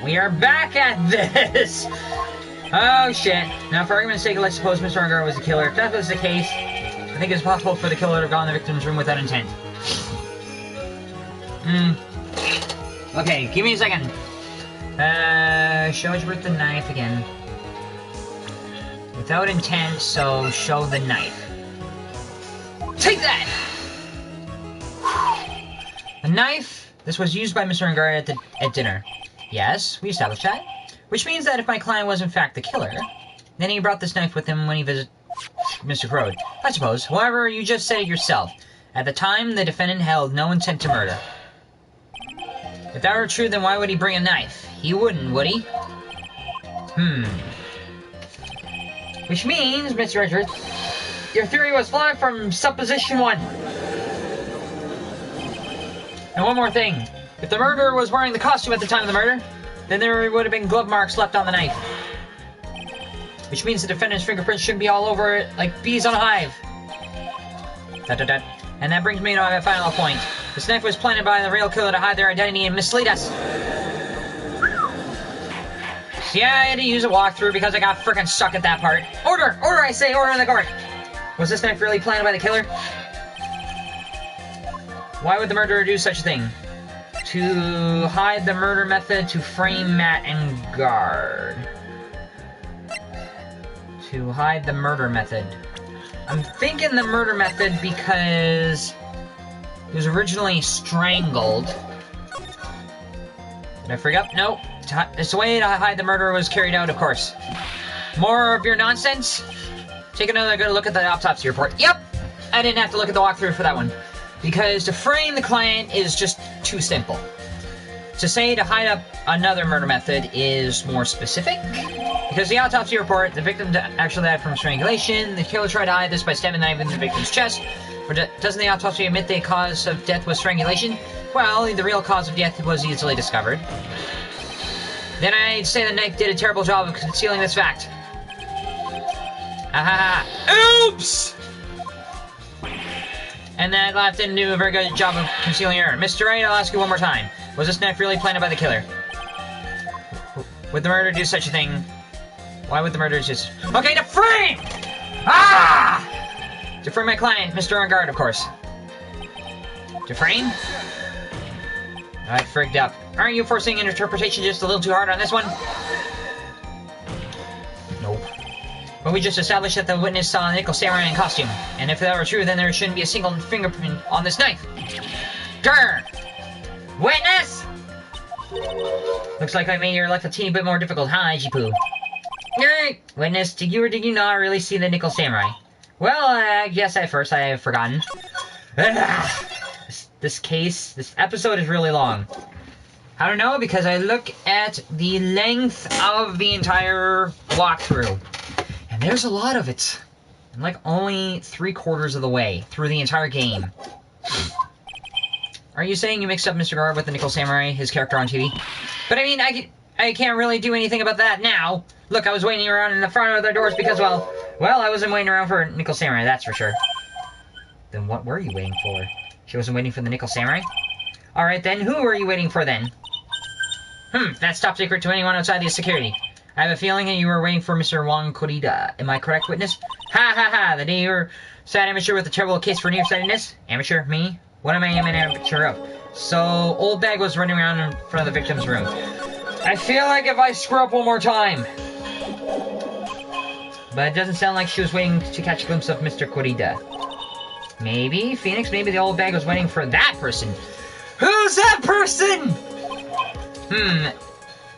we are back at this! Oh shit. Now for argument's sake, let's suppose Mr. Arngard was the killer. If that was the case, I think it's possible for the killer to have gone in the victim's room without intent. Okay, give me a second. Show us with the knife again. Without intent, so show the knife. Take that! The knife, this was used by Mr. Arngard at dinner. Yes, we established that. Which means that if my client was in fact the killer, then he brought this knife with him when he visited Mr. Crode. I suppose. However, you just said it yourself. At the time, the defendant held no intent to murder. If that were true, then why would he bring a knife? He wouldn't, would he? Which means, Mr. Richards, your theory was flawed from supposition 1. And one more thing. If the murderer was wearing the costume at the time of the murder, then there would have been glove marks left on the knife. Which means the defendant's fingerprints should be all over it like bees on a hive. And that brings me to my final point. This knife was planted by the real killer to hide their identity and mislead us. See, I had to use a walkthrough because I got frickin' stuck at that part. Order! Order, I say! Order in the court! Was this knife really planted by the killer? Why would the murderer do such a thing? To hide the murder method, to frame Matt and guard. To hide the murder method. I'm thinking the murder method because he was originally strangled. Did I freak up? No. It's the way to hide the murder was carried out, of course. More of your nonsense? Take another good look at the autopsy report. Yep! I didn't have to look at the walkthrough for that one. Because to frame the client is just too simple. To say to hide up another murder method is more specific. Because the autopsy report, the victim actually died from strangulation. The killer tried to hide this by stabbing the knife in the victim's chest. But doesn't the autopsy admit the cause of death was strangulation? Well, the real cause of death was easily discovered. Then I'd say the knife did a terrible job of concealing this fact. Ahaha. Oops! And that left didn't do a very good job of concealing error. Mr. Wright, I'll ask you one more time. Was this knife really planted by the killer? Would the murderer do such a thing? Why would the murderer just... Okay, to frame! Ah! To frame my client, Mr. Arngard, of course. To frame? I frigged up. Aren't you forcing an interpretation just a little too hard on this one? Nope. But we just established that the witness saw a nickel samurai in costume. And if that were true, then there shouldn't be a single fingerprint on this knife. Grr! Witness! Looks like I made your life a teeny bit more difficult, huh, Ijipu? Grr! Witness, did you or did you not really see the nickel samurai? Well, I guess at first I have forgotten. This episode is really long. How to know? Because I look at the length of the entire walkthrough. And there's a lot of it. I'm like only 3/4 of the way through the entire game. Are you saying you mixed up Mr. Guard with the Nickel Samurai, his character on TV? But I mean, I can't really do anything about that now. Look, I was waiting around in the front of their doors because, well, I wasn't waiting around for Nickel Samurai, that's for sure. Then what were you waiting for? She wasn't waiting for the Nickel Samurai? Alright then, who were you waiting for then? That's top secret to anyone outside the security. I have a feeling that you were waiting for Mr. Wong Kurita. Am I correct, witness? Ha ha ha! The day you were sad amateur with a terrible case for nearsightedness? Amateur? Me? What am I an amateur of? So, Old Bag was running around in front of the victim's room. I feel like if I screw up one more time. But it doesn't sound like she was waiting to catch a glimpse of Mr. Kurita. Maybe, Phoenix, maybe the Old Bag was waiting for that person. Who's that person?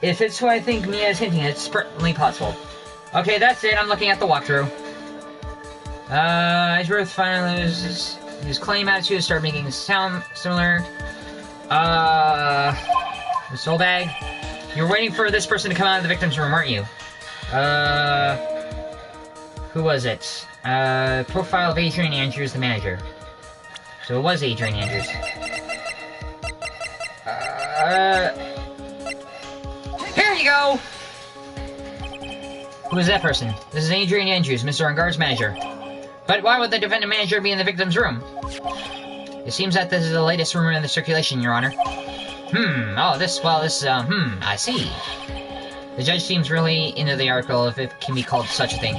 If it's who I think Mia is hinting, it's certainly possible. Okay, that's it. I'm looking at the walkthrough. Edgeworth finally loses his claim attitude to start making sound similar. Miss Solbag, you were waiting for this person to come out of the victim's room, weren't you? Who was it? Profile of Adrian Andrews, the manager. So it was Adrian Andrews. Here you go! Who is that person? This is Adrian Andrews, Mr. Arngard's manager. But why would the defendant manager be in the victim's room? It seems that this is the latest rumor in the circulation, Your Honor. I see. The judge seems really into the article, if it can be called such a thing.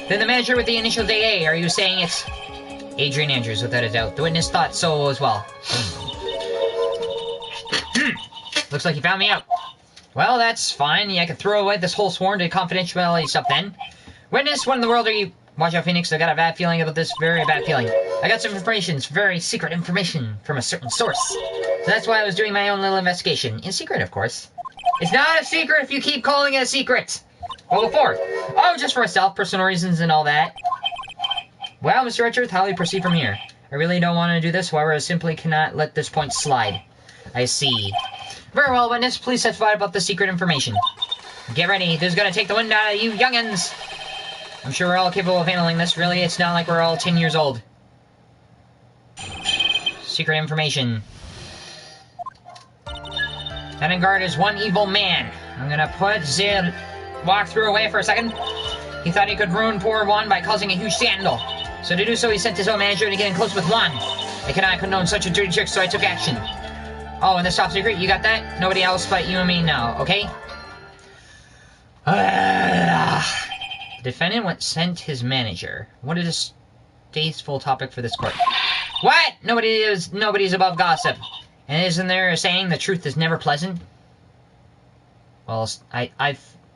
Then the manager with the initial AA, are you saying it's... Adrian Andrews, without a doubt. The witness thought so as well. Looks like you found me out. Well, that's fine. Yeah, I could throw away this whole sworn to confidentiality stuff then. Witness, what in the world are you... Watch out, Phoenix. I got a bad feeling about this. Very bad feeling. I got some information. It's very secret information from a certain source. So that's why I was doing my own little investigation. In secret, of course. It's not a secret if you keep calling it a secret. Well, before. Oh, just for self-personal reasons and all that. Well, Mr. Richards, how do we proceed from here? I really don't want to do this. However, I simply cannot let this point slide. I see. Very well, witness. Please testify about the secret information. Get ready. This is going to take the wind out of you youngins. I'm sure we're all capable of handling this. Really, it's not like we're all 10 years old. Secret information. That guard is one evil man. I'm gonna put the walkthrough away for a second. He thought he could ruin poor Juan by causing a huge scandal. So to do so, he sent his own manager to get in close with Juan. I cannot condone such a dirty trick, so I took action. Oh, and this top secret, you got that? Nobody else but you and me now, okay? The defendant sent his manager. What is a distasteful topic for this court? What? Nobody's above gossip. And isn't there a saying the truth is never pleasant? Well,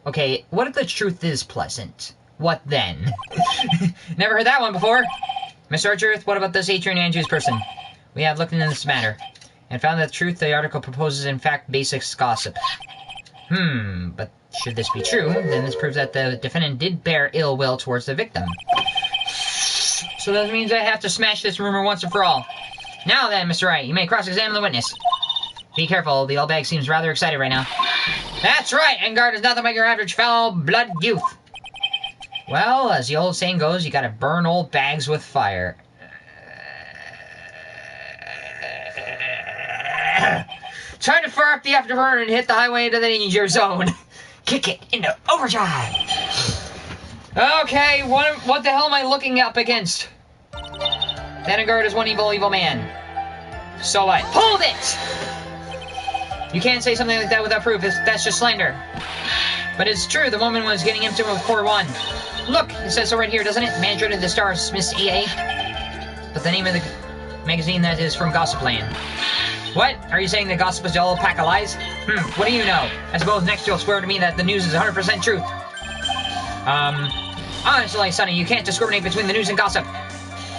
okay, what if the truth is pleasant? What then? Never heard that one before. Mr. Archer, what about this Adrian Andrews person? We have looked into this matter, and found that the truth the article proposes in fact basic gossip. But should this be true, then this proves that the defendant did bear ill will towards the victim. So that means I have to smash this rumor once and for all. Now then, Mr. Wright, you may cross-examine the witness. Be careful, the old bag seems rather excited right now. That's right, Engard is nothing but your average fellow-blood youth. Well, as the old saying goes, you gotta burn old bags with fire. Time to fire up the afterburner and hit the highway into the danger zone. Kick it into overdrive. Okay, what the hell am I looking up against? Denegard is one evil man. So what? Hold it! You can't say something like that without proof. That's just slander. But it's true, the woman was getting into it with poor one. Look, it says so right here, doesn't it? Manager of the Stars, Miss EA. But the name of the magazine that is from Gossipland. What? Are you saying the gossip is all a pack of lies? What do you know? I suppose next you'll swear to me that the news is 100% truth. Honestly, Sonny, you can't discriminate between the news and gossip.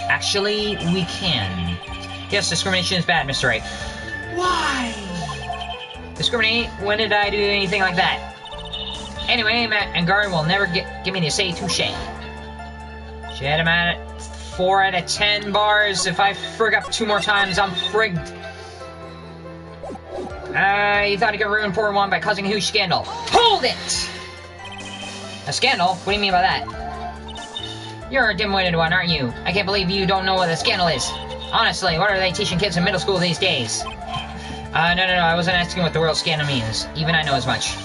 Actually, we can. Yes, discrimination is bad, Mr. Wright. Why? Discriminate? When did I do anything like that? Anyway, Matt and Guard will never give me to say touche. She had him at 4 out of 10 bars. If I frig up 2 more times, I'm frigged. You thought he could ruin poor one by causing a huge scandal. Hold it! A scandal? What do you mean by that? You're a dim-witted one, aren't you? I can't believe you don't know what a scandal is. Honestly, what are they teaching kids in middle school these days? No, I wasn't asking what the word scandal means. Even I know as much.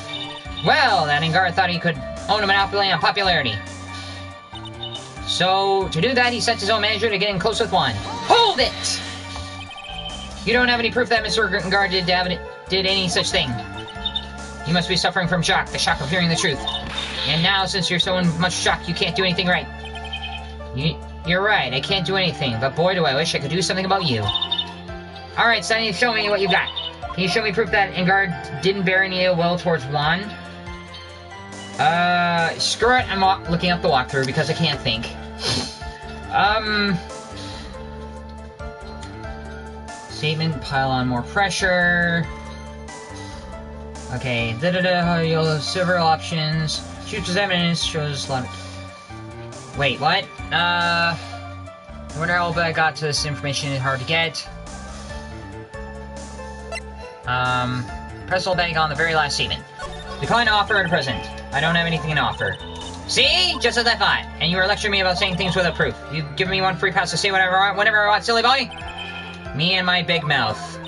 Well, that Engar thought he could own a monopoly on popularity. So, to do that, he sets his own manager to get in close with one. Hold it! You don't have any proof that Mr. Engar did any such thing. You must be suffering from shock, the shock of hearing the truth. And now, since you're so in much shock, you can't do anything right. You're right, I can't do anything, but boy, do I wish I could do something about you. Alright, Sonny, show me what you got. Can you show me proof that Engar didn't bear any ill will towards Juan? Screw it, I'm looking up the walkthrough because I can't think. Statement, pile on more pressure. Okay, you'll have several options. Shoots as evidence, shows a lot of... Wait, what? I wonder how I got to this information, it's hard to get. Press hold bang on the very last statement. Decline to offer at present. I don't have anything to offer. See? Just as I thought. And you were lecturing me about saying things without proof. You've given me one free pass to say whatever I want, whenever I want, silly boy? Me and my big mouth.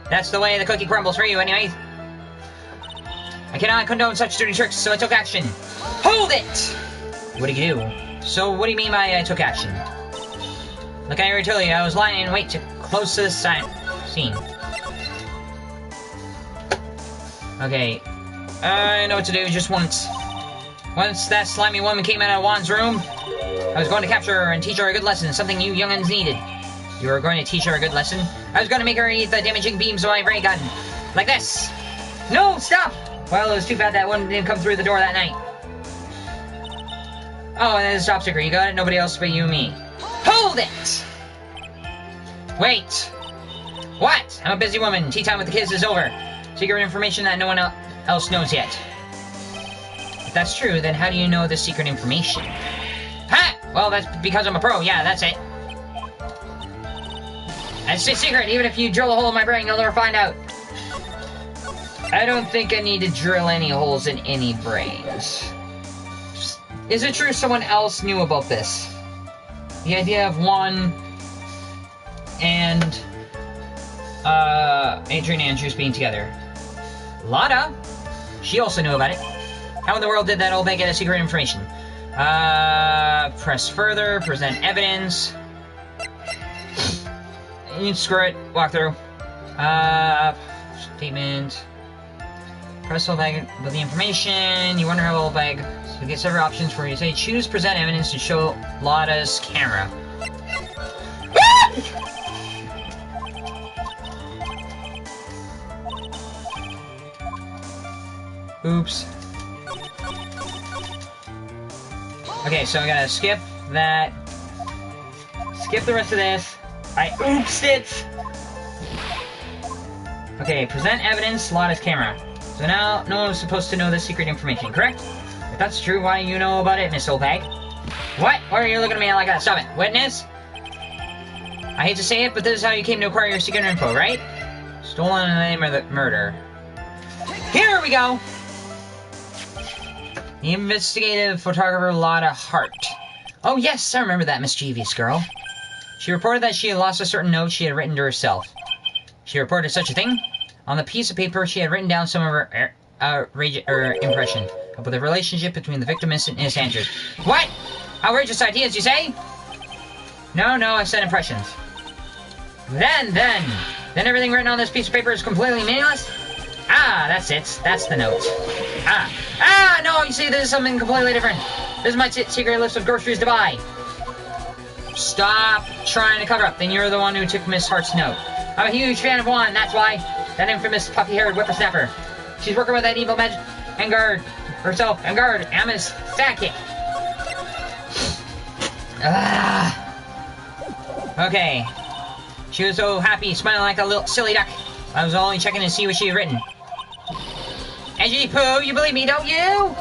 That's the way the cookie crumbles for you, anyway. I cannot condone such dirty tricks, so I took action. Hold it! What do you do? So, what do you mean by I took action? Like I already told you, I was lying in wait to close to this scene. Okay. I know what to do. Just once that slimy woman came out of Juan's room, I was going to capture her and teach her a good lesson, something you young'uns needed. You were going to teach her a good lesson? I was going to make her eat the damaging beams of my ray gun. Like this. No, stop! Well, it was too bad that one didn't come through the door that night. Oh, and there's a top secret. You got it? Nobody else but you and me. Hold it! Wait. What? I'm a busy woman. Tea time with the kids is over. Secret information that no one else knows yet. If that's true, then how do you know this secret information? Ha! Well, that's because I'm a pro. Yeah, that's it. That's a secret. Even if you drill a hole in my brain, you'll never find out. I don't think I need to drill any holes in any brains. Is it true someone else knew about this? The idea of Juan and Adrian Andrews being together. Lada? She also knew about it. How in the world did that old man get a secret information? Press further, present evidence. Screw it, walk through. Statement. Press old bag with the information. You wonder how old bag. So you get several options for you. Say choose present evidence to show Lada's camera. Oops. Okay, so I gotta skip that. Skip the rest of this. I oopsed it! Okay, present evidence, Lada's camera. So now, no one was supposed to know this secret information, correct? If that's true, why do you know about it, Miss Oldbag? What? Why are you looking at me like that? Stop it. Witness? I hate to say it, but this is how you came to acquire your secret info, right? Stolen in the name of the murder. Here we go! The investigative photographer Lada Hart. Oh yes, I remember that mischievous girl. She reported that she had lost a certain note she had written to herself. She reported such a thing? On the piece of paper, she had written down some of her impression of the relationship between the victim and Miss Andrews. What? Outrageous ideas, you say? No, I said impressions. Then everything written on this piece of paper is completely meaningless? Ah, that's it. That's the note. No, you see, this is something completely different. This is my secret list of groceries to buy. Stop trying to cover up. Then you're the one who took Miss Hart's note. I'm a huge fan of Juan, that's why. That infamous puffy-haired whippersnapper. She's working with that evil magic Engard herself. Engard, Amos, Sakic. Okay. She was so happy, smiling like a little silly duck. I was only checking to see what she had written. Edgy Pooh, you believe me, don't you?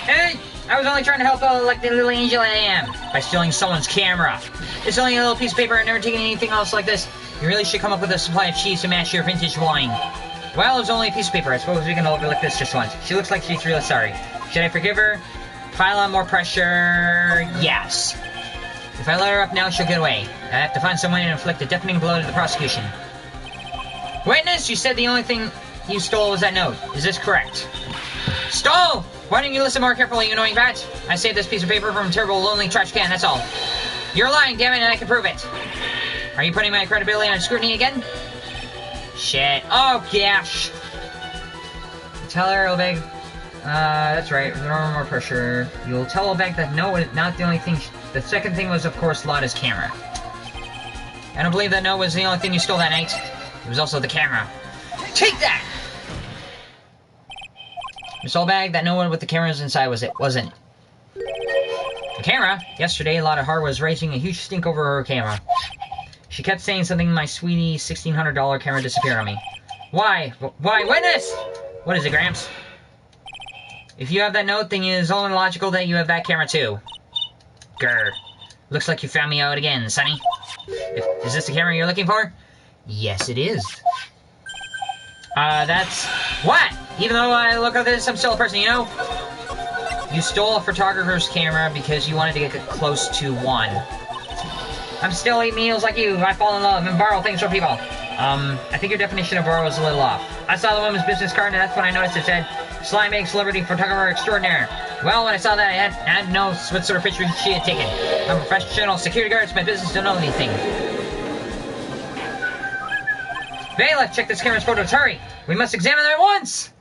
Hey! I was only trying to help out like the little angel I am by stealing someone's camera. It's only a little piece of paper. I've never taken anything else like this. You really should come up with a supply of cheese to match your vintage wine. Well, it was only a piece of paper. I suppose we can overlook this just once. She looks like she's really sorry. Should I forgive her? Pile on more pressure? Yes. If I let her up now, she'll get away. I have to find someone and inflict a deafening blow to the prosecution. Witness, you said the only thing you stole was that note. Is this correct? Stole! Why don't you listen more carefully, you annoying bat? I saved this piece of paper from a terrible, lonely trash can, that's all. You're lying, damn it, and I can prove it. Are you putting my credibility on scrutiny again? Shit. Oh, gosh. Tell her, Obeg. That's right. More pressure. You'll tell Obeg that no, not the only thing. The second thing was, of course, Lada's camera. I don't believe that no was the only thing you stole that night. It was also the camera. Take that! Miss Oldbag, that no one with the cameras inside wasn't. The camera? Yesterday, Lada Hart was raising a huge stink over her camera. She kept saying something, my sweetie $1,600 camera disappeared on me. Why? Why? Witness! What is it, Gramps? If you have that note, then it is only logical that you have that camera too. Grr. Looks like you found me out again, Sonny. Is this the camera you're looking for? Yes, it is. That's... What? Even though I look at this, I'm still a person, you know? You stole a photographer's camera because you wanted to get close to one. I'm still eating meals like you. I fall in love and borrow things from people. I think your definition of borrow is a little off. I saw the woman's business card and that's when I noticed it said, Sly Meg Celebrity Photographer Extraordinaire. Well, when I saw that, I had to know what sort of picture she had taken. I'm a professional security guard. It's my business to know anything. Bailiff, check this camera's photos. Hurry! We must examine them at once!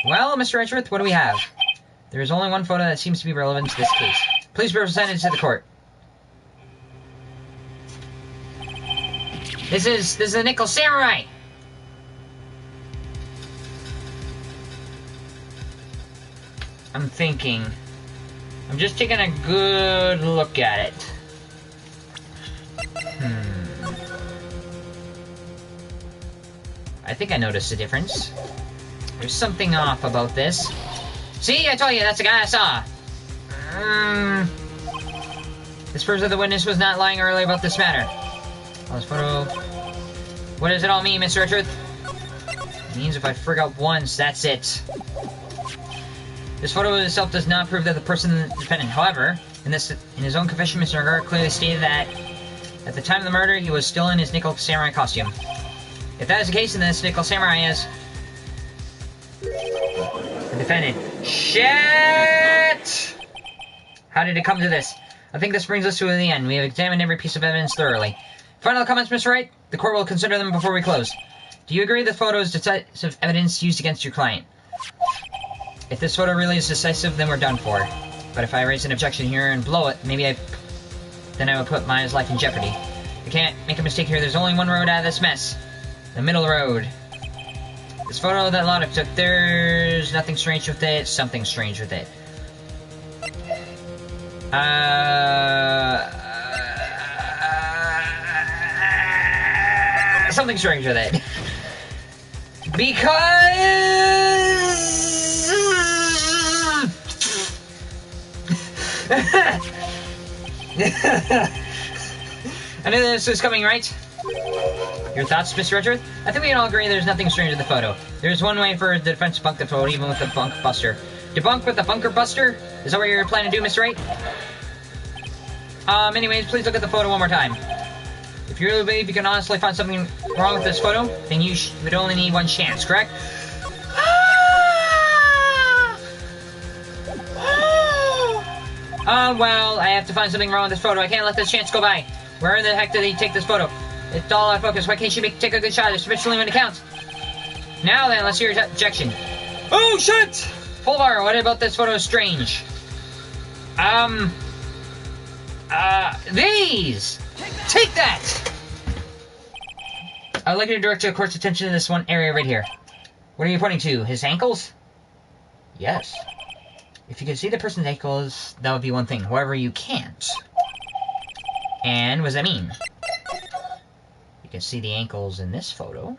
Well, Mr. Edgeworth, what do we have? There is only one photo that seems to be relevant to this case. Please be presented to the court. This is a nickel samurai! I'm thinking. I'm just taking a good look at it. I think I noticed a difference. There's something off about this. See, I told you, that's the guy I saw. This proves that the witness was not lying earlier about this matter. Well, this photo... What does it all mean, Mr. Richard? It means if I frig out once, that's it. This photo itself does not prove that the person is the defendant. However, in his own confession, Mr. Nagar clearly stated that at the time of the murder, he was still in his nickel samurai costume. If that is the case, then this nickel samurai is the defendant. Shit! How did it come to this? I think this brings us to the end. We have examined every piece of evidence thoroughly. Final comments, Mr. Wright? The court will consider them before we close. Do you agree that the photo is decisive evidence used against your client? If this photo really is decisive, then we're done for. But if I raise an objection here and blow it, then I would put Maya's life in jeopardy. I can't make a mistake here. There's only one road out of this mess. The middle road. This photo that Lotta took, there's nothing strange with it. Something strange with it. Something strange with it. Because... I knew this was coming, right? Your thoughts, Mr. Richard? I think we can all agree there's nothing strange in the photo. There's one way for the defense to debunk the photo, even with the bunk buster. Debunk with the bunker buster? Is that what you're planning to do, Mr. Wright? Anyways, please look at the photo one more time. If you really believe you can honestly find something wrong with this photo, then you would only need one chance, correct? Well, I have to find something wrong with this photo. I can't let this chance go by. Where the heck did he take this photo? It's all out of focus. Why can't you take a good shot, especially when it counts? Now then, let's hear your objection. Oh, shit! Fulvar, what about this photo is strange? These! Take that! I'd like you to direct your court's attention to this one area right here. What are you pointing to? His ankles? Yes. If you could see the person's ankles, that would be one thing. However, you can't. And what does that mean? You can see the ankles in this photo,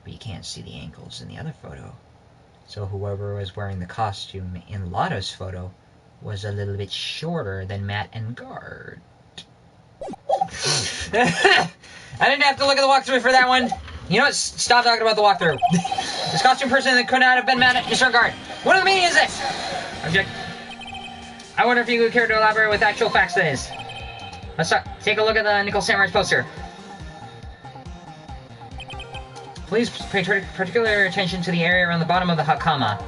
but you can't see the ankles in the other photo. So whoever was wearing the costume in Lotta's photo was a little bit shorter than Matt and Guard. I didn't have to look at the walkthrough for that one. You know what? Stop talking about the walkthrough. This costume person that could not have been Matt and Mr. Guard. What the meaning is this? Object. I wonder if you would care to elaborate with actual facts that is. Let's take a look at the Nickel Samurai's poster. Please pay particular attention to the area around the bottom of the hakama.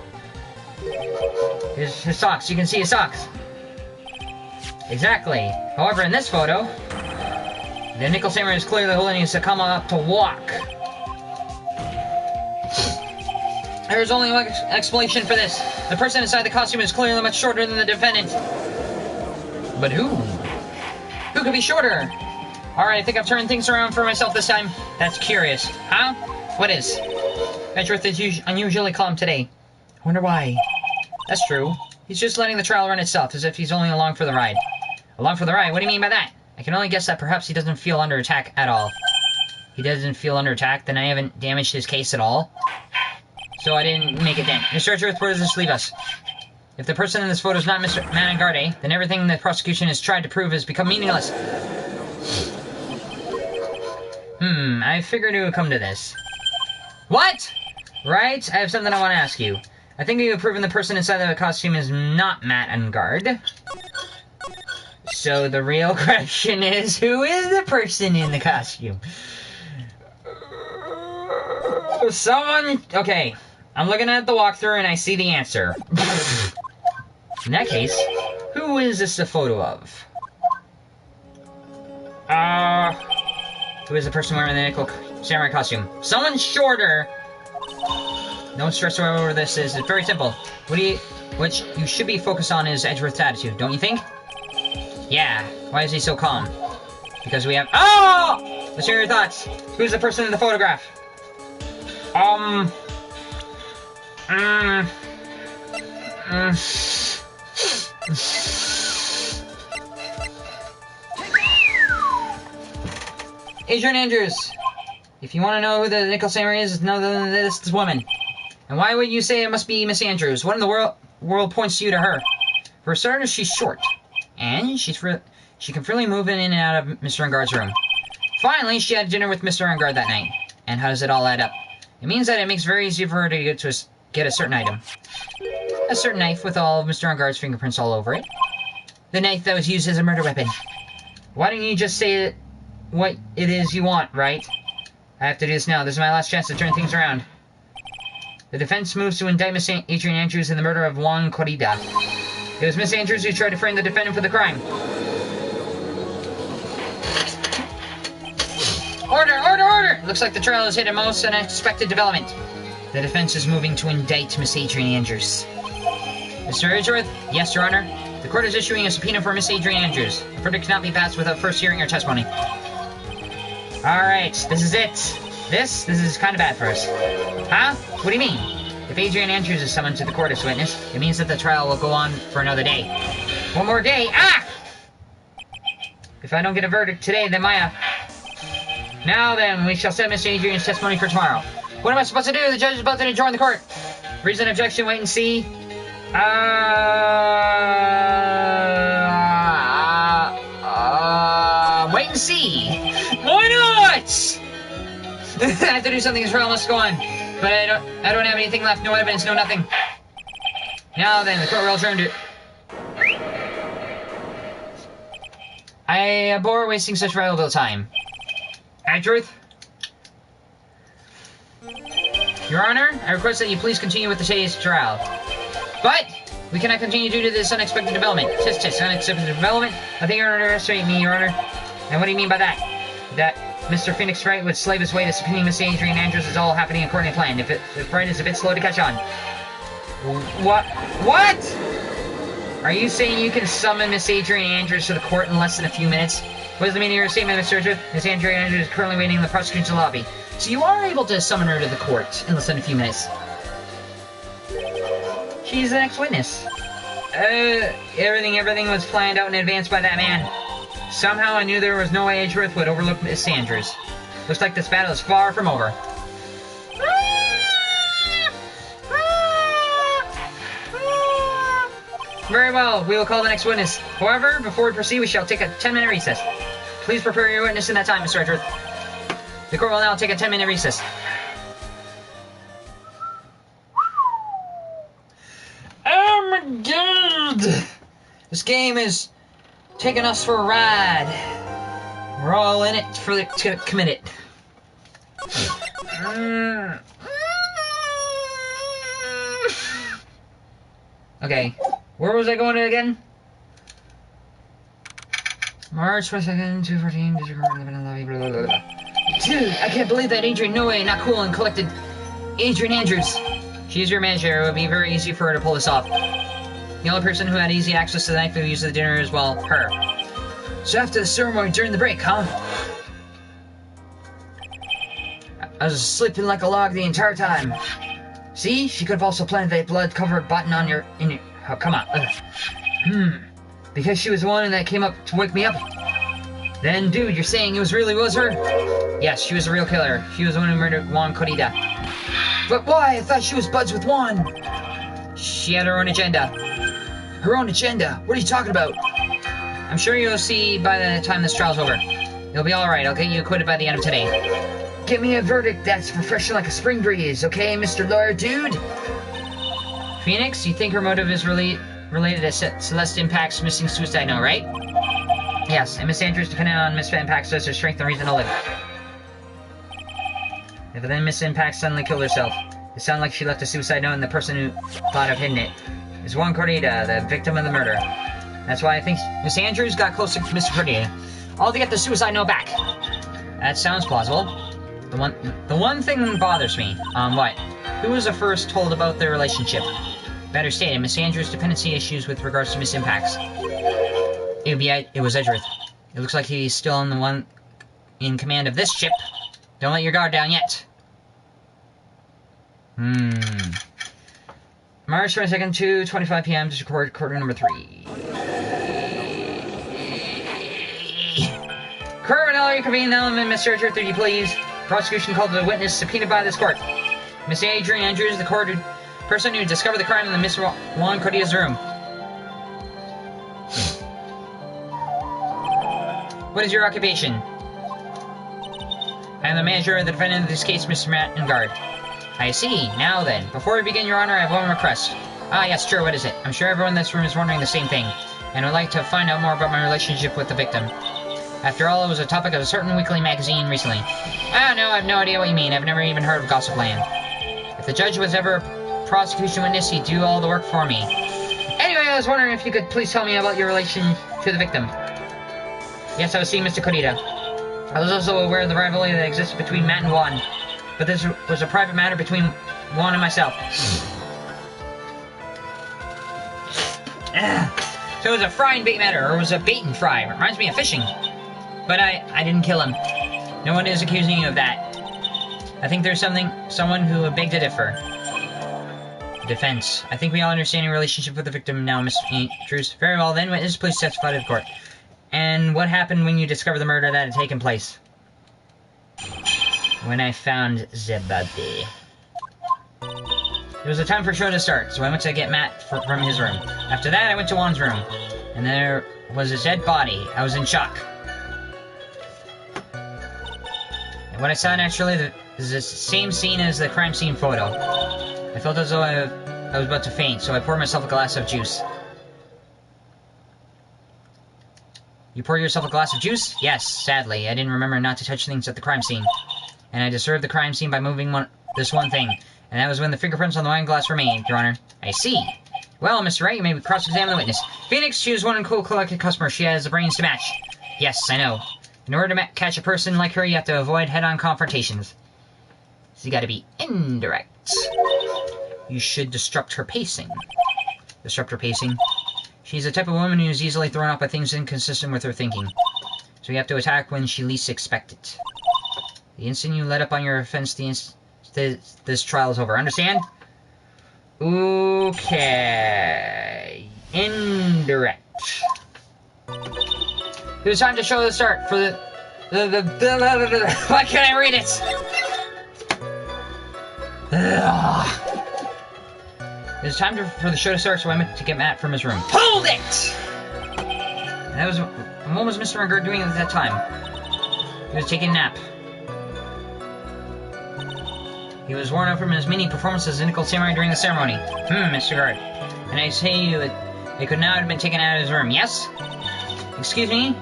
His socks. You can see his socks. Exactly. However, in this photo, the Nickel Samurai is clearly holding his hakama up to walk. There's only one explanation for this. The person inside the costume is clearly much shorter than the defendant. But who? Who could be shorter? Alright, I think I've turned things around for myself this time. That's curious. Huh? What is? Edgeworth is unusually calm today. I wonder why. That's true. He's just letting the trial run itself, as if he's only along for the ride. Along for the ride? What do you mean by that? I can only guess that perhaps he doesn't feel under attack at all. He doesn't feel under attack? Then I haven't damaged his case at all? So I didn't make a dent. Mr. Edgeworth, where does this leave us? If the person in this photo is not Mr. Managarde, then everything the prosecution has tried to prove has become meaningless. I figured it would come to this. What? Right? I have something I want to ask you. I think you have proven the person inside the costume is not Matt and Guard. So the real question is, who is the person in the costume? Someone... Okay, I'm looking at the walkthrough and I see the answer. In that case, who is this a photo of? Who is the person wearing the nickel samurai costume? Someone shorter! Don't stress over this. It's very simple. What you should be focused on is Edgeworth's attitude, don't you think? Yeah. Why is he so calm? Because we have... Oh! Let's hear your thoughts. Who's the person in the photograph? Adrian Andrews. If you want to know who the nickel samurai is, know that this woman. And why would you say it must be Miss Andrews? What in the world points you to her? For starters, she's short. And she can freely move in and out of Mr. Engard's room. Finally, she had dinner with Mr. Engard that night. And how does it all add up? It means that it makes it very easy for her to get a certain item. A certain knife with all of Mr. Engard's fingerprints all over it. The knife that was used as a murder weapon. Why don't you just say what it is you want, right? I have to do this now. This is my last chance to turn things around. The defense moves to indict Miss Adrian Andrews in the murder of Juan Corrida. It was Miss Andrews who tried to frame the defendant for the crime. Order! Order! Order! Looks like the trial has hit a most unexpected development. The defense is moving to indict Miss Adrian Andrews. Mr. Edgeworth? Yes, Your Honor. The court is issuing a subpoena for Miss Adrian Andrews. A verdict cannot be passed without first hearing her testimony. Alright, this is it. This is kind of bad for us. Huh? What do you mean? If Adrian Andrews is summoned to the court as witness, it means that the trial will go on for another day. One more day? Ah! If I don't get a verdict today, then Maya... Now then, we shall set Miss Adrian's testimony for tomorrow. What am I supposed to do? The judge is about to adjourn the court. Reason, objection, wait and see. Wait and see. Why not? I have to do something. This trial must go on. But I don't have anything left. No evidence, no nothing. Now then, the court will adjourn to... I abhor wasting such valuable time. Edgeworth? Your Honor, I request that you please continue with the today's trial. But we cannot continue due to this unexpected development. Tisk, unexpected development? I think you're underestimating me, Your Honor. And what do you mean by that? That Mr. Phoenix Wright would slave his way to subpoenaing Miss Adrian Andrews is all happening according to plan. If Wright is a bit slow to catch on. What? Are you saying you can summon Miss Adrian Andrews to the court in less than a few minutes? What is the meaning of your statement, Mr. Edgeworth? Miss Adrian Andrews is currently waiting in the prosecution's lobby. So you are able to summon her to the court in less than a few minutes. She's the next witness. Everything was planned out in advance by that man. Somehow I knew there was no way Edgeworth would overlook Miss Andrews. Looks like this battle is far from over. Very well, we will call the next witness. However, before we proceed, we shall take a 10-minute recess. Please prepare your witness in that time, Mr. Edgeworth. The court will now take a 10-minute recess. Oh my god! This game is taking us for a ride. We're all in it to commit it. Okay, where was I going again? March 22nd, 214, blah, blah, blah, blah. Dude, I can't believe that Adrian No Way, not cool, and collected Adrian Andrews. She's your manager. It would be very easy for her to pull this off. The only person who had easy access to the knife who used the dinner is, well, her. So after the ceremony during the break, huh? I was sleeping like a log the entire time. See? She could have also planted that blood-covered button on your... Oh, come on. Because she was the one that came up to wake me up. Then, dude, you're saying it was her? Yes, she was the real killer. She was the one who murdered Juan Corrida. But why? I thought she was buds with Juan. She had her own agenda. Her own agenda? What are you talking about? I'm sure you'll see by the time this trial's over. You'll be alright. I'll get you acquitted by the end of today. Give me a verdict that's refreshing like a spring breeze, okay, Mr. Lawyer Dude? Phoenix, you think her motive is related to Celeste Impact's missing suicide note, right? Yes, and Miss Andrews depended on Miss Impact's her strength and reason to live. If then Miss Impact suddenly killed herself, it sounded like she left a suicide note and the person who thought of hiding it is Juan Corrida, the victim of the murder. That's why I think Miss Andrews got closer to Mr. Corrida. all to get the suicide note back. That sounds plausible. The one thing bothers me. What? Who was the first told about their relationship? Better stated, Miss Andrews' dependency issues with regards to Miss Impacts. It was Edgeworth. It looks like he's still in command of this ship. Don't let your guard down yet. March 22nd, 2:25 p.m. to record quarter number 3. Court will now reconvene the element, Mr. Edgeworth, if you please. Prosecution called the witness subpoenaed by this court. Miss Adrian Andrews, the court person who discovered the crime in the Miss Juan Cordia's room. What is your occupation? I am the manager of the defendant in this case, Mr. Matt Engard. I see. Now then, before we begin, Your Honor, I have one request. Ah, yes, sure, what is it? I'm sure everyone in this room is wondering the same thing, and would like to find out more about my relationship with the victim. After all, it was a topic of a certain weekly magazine recently. Ah, no, I have no idea what you mean. I've never even heard of Gossip Land. If the judge was ever a prosecution witness, he'd do all the work for me. Anyway, I was wondering if you could please tell me about your relation to the victim. Yes, I was seeing Mr. Cordia. I was also aware of the rivalry that existed between Matt and Juan, but this was a private matter between Juan and myself. So it was a fry and bait matter, or it was a bait and fry. Reminds me of fishing. But I didn't kill him. No one is accusing you of that. I think there's someone who would beg to differ. Defense. I think we all understand your relationship with the victim now, Mr. Andrews. Very well then, witness, please testify to the court. And what happened when you discovered the murder that had taken place? When I found the body. It was a time for show to start, so I went to get Matt from his room. After that, I went to Juan's room. And there was a dead body. I was in shock. And what I saw naturally is the same scene as the crime scene photo. I felt as though I was about to faint, so I poured myself a glass of juice. You poured yourself a glass of juice? Yes, sadly. I didn't remember not to touch things at the crime scene. And I disturbed the crime scene by moving this one thing. And that was when the fingerprints on the wine glass remained, Your Honor. I see. Well, Mr. Wright, you may cross-examine the witness. Phoenix, she was one cool, collected customer. She has the brains to match. Yes, I know. In order to catch a person like her, you have to avoid head-on confrontations. So you gotta be indirect. You should disrupt her pacing. Disrupt her pacing? She's the type of woman who is easily thrown off by things inconsistent with her thinking. So you have to attack when she least expects it. The instant you let up on your offense, this trial is over. Understand? Okay. Indirect. It was time to show the start for the why can't I read it? It was time for the show to start, so I went to get Matt from his room. Hold it! And what was Mr. Unger doing at that time? He was taking a nap. He was worn out from his many performances as Nickel Samurai during the ceremony. Mr. Guard. And I say you, it could not have been taken out of his room, yes? Excuse me?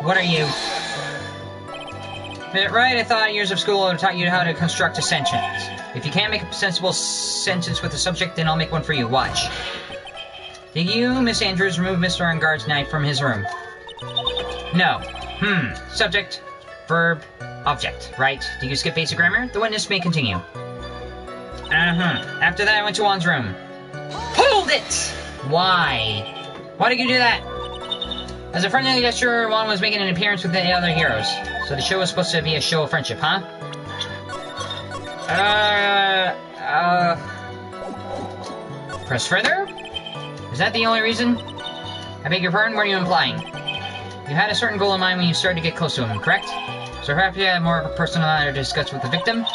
What are you? Right, I thought years of school would have taught you how to construct a sentence. If you can't make a sensible sentence with the subject, then I'll make one for you. Watch. Did you, Miss Andrews, remove Mr. Ungard's knife from his room? No. Subject, verb, object, right? Did you skip basic grammar? The witness may continue. After that, I went to Juan's room. Hold it! Why? Why did you do that? As a friendly gesture, Juan was making an appearance with the other heroes. So the show was supposed to be a show of friendship, huh? Press further? Is that the only reason? I beg your pardon, what are you implying? You had a certain goal in mind when you started to get close to him, correct? So perhaps you had more of a personal matter to discuss with the victim?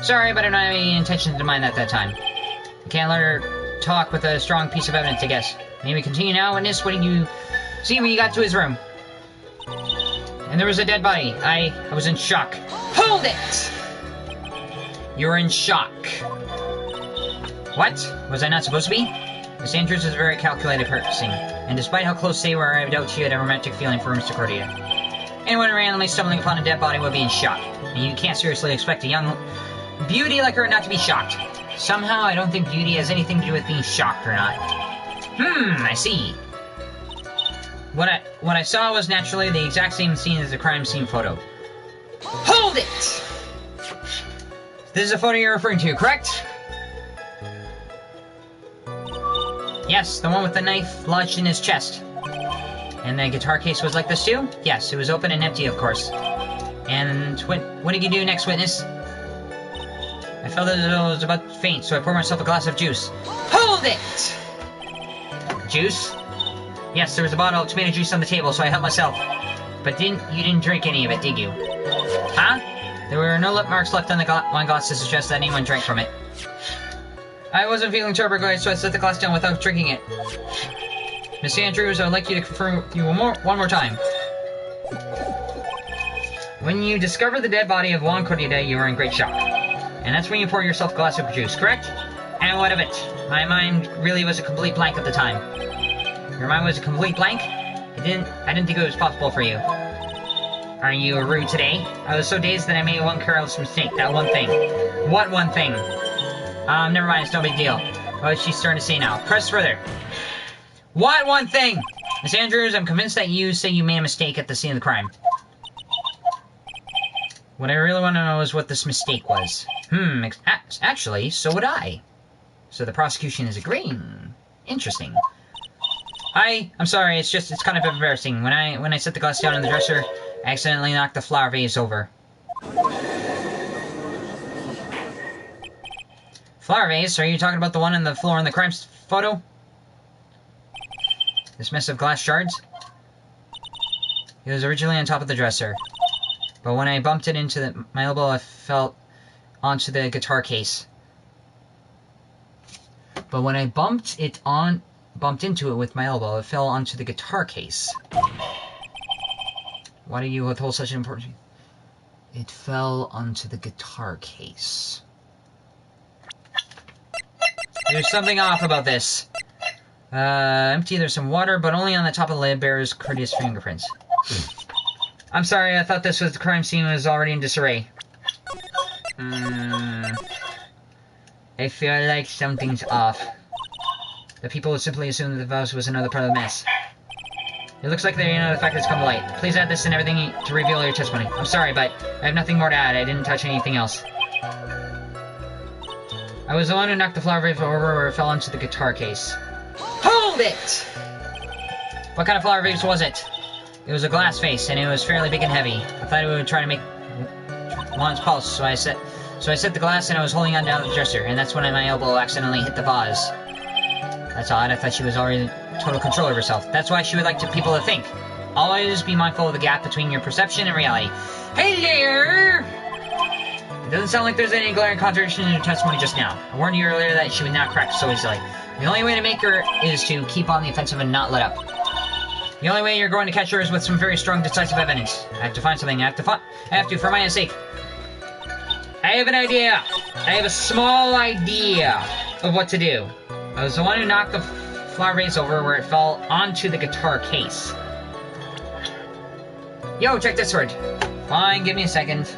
Sorry, but I don't have any intention to mind at that time. You can't let her talk with a strong piece of evidence, I guess. Maybe continue now, witness. What did you see when you got to his room? And there was a dead body. I was in shock. Hold it! You're in shock. What? Was I not supposed to be? Miss Andrews is a very calculated person, and despite how close they were, I doubt she had a romantic feeling for Mr. Cordia. Anyone randomly stumbling upon a dead body would be in shock, and you can't seriously expect a young beauty like her not to be shocked. Somehow, I don't think beauty has anything to do with being shocked or not. I see. what I saw was naturally the exact same scene as the crime scene photo. Hold it! This is a photo you're referring to, correct? Yes, the one with the knife lodged in his chest. And the guitar case was like this too? Yes, it was open and empty, of course. And what did you do next, witness? I felt as though I was about to faint, so I poured myself a glass of juice. Hold it! Juice? Yes, there was a bottle of tomato juice on the table, so I helped myself. But you didn't drink any of it, did you? Huh? There were no lip marks left on the wine glass to suggest that anyone drank from it. I wasn't feeling terribly good, so I set the glass down without drinking it. Miss Andrews, I would like you to confirm with you one more time. When you discovered the dead body of Juan Corrida, you were in great shock. And that's when you poured yourself a glass of juice, correct? And what of it? My mind really was a complete blank at the time. Your mind was a complete blank? I didn't think it was possible for you. Are you rude today? I was so dazed that I made one careless mistake. That one thing. What one thing? Never mind, it's no big deal. What she's starting to say now. Press further. What one thing? Miss Andrews, I'm convinced that you say you made a mistake at the scene of the crime. What I really want to know is what this mistake was. Actually, so would I. So the prosecution is agreeing. Interesting. I'm sorry, it's kind of embarrassing. When I set the glass down on the dresser, I accidentally knocked the flower vase over. Flower vase? Are you talking about the one on the floor in the crime photo? This mess of glass shards? It was originally on top of the dresser. But when I bumped it into my elbow, I fell onto the guitar case. But when I bumped into it with my elbow, it fell onto the guitar case. Why do you withhold such an important... It fell onto the guitar case. There's something off about this. Empty, there's some water, but only on the top of the lid bears Cordia's fingerprints. I'm sorry, I thought this was the crime scene was already in disarray. I feel like something's off. The people would simply assume that the vase was another part of the mess. It looks like the fact has come to light. Please add this and everything to reveal your testimony. I'm sorry, but I have nothing more to add. I didn't touch anything else. I was the one who knocked the flower vase over where it fell into the guitar case. Hold it! What kind of flower vase was it? It was a glass vase, and it was fairly big and heavy. I thought it would try to make Juan's pulse, so I set the glass and I was holding on down the dresser, and that's when my elbow accidentally hit the vase. That's odd. I thought she was already in total control of herself. That's why she would like people to think. Always be mindful of the gap between your perception and reality. Hey there! It doesn't sound like there's any glaring contradiction in your testimony just now. I warned you earlier that she would not crack so easily. The only way to make her is to keep on the offensive and not let up. The only way you're going to catch her is with some very strong, decisive evidence. I have to find something. I have to, for my sake. I have an idea. I have a small idea of what to do. I was the one who knocked the flower vase over where it fell onto the guitar case. Yo, check this sword. Fine, give me a second.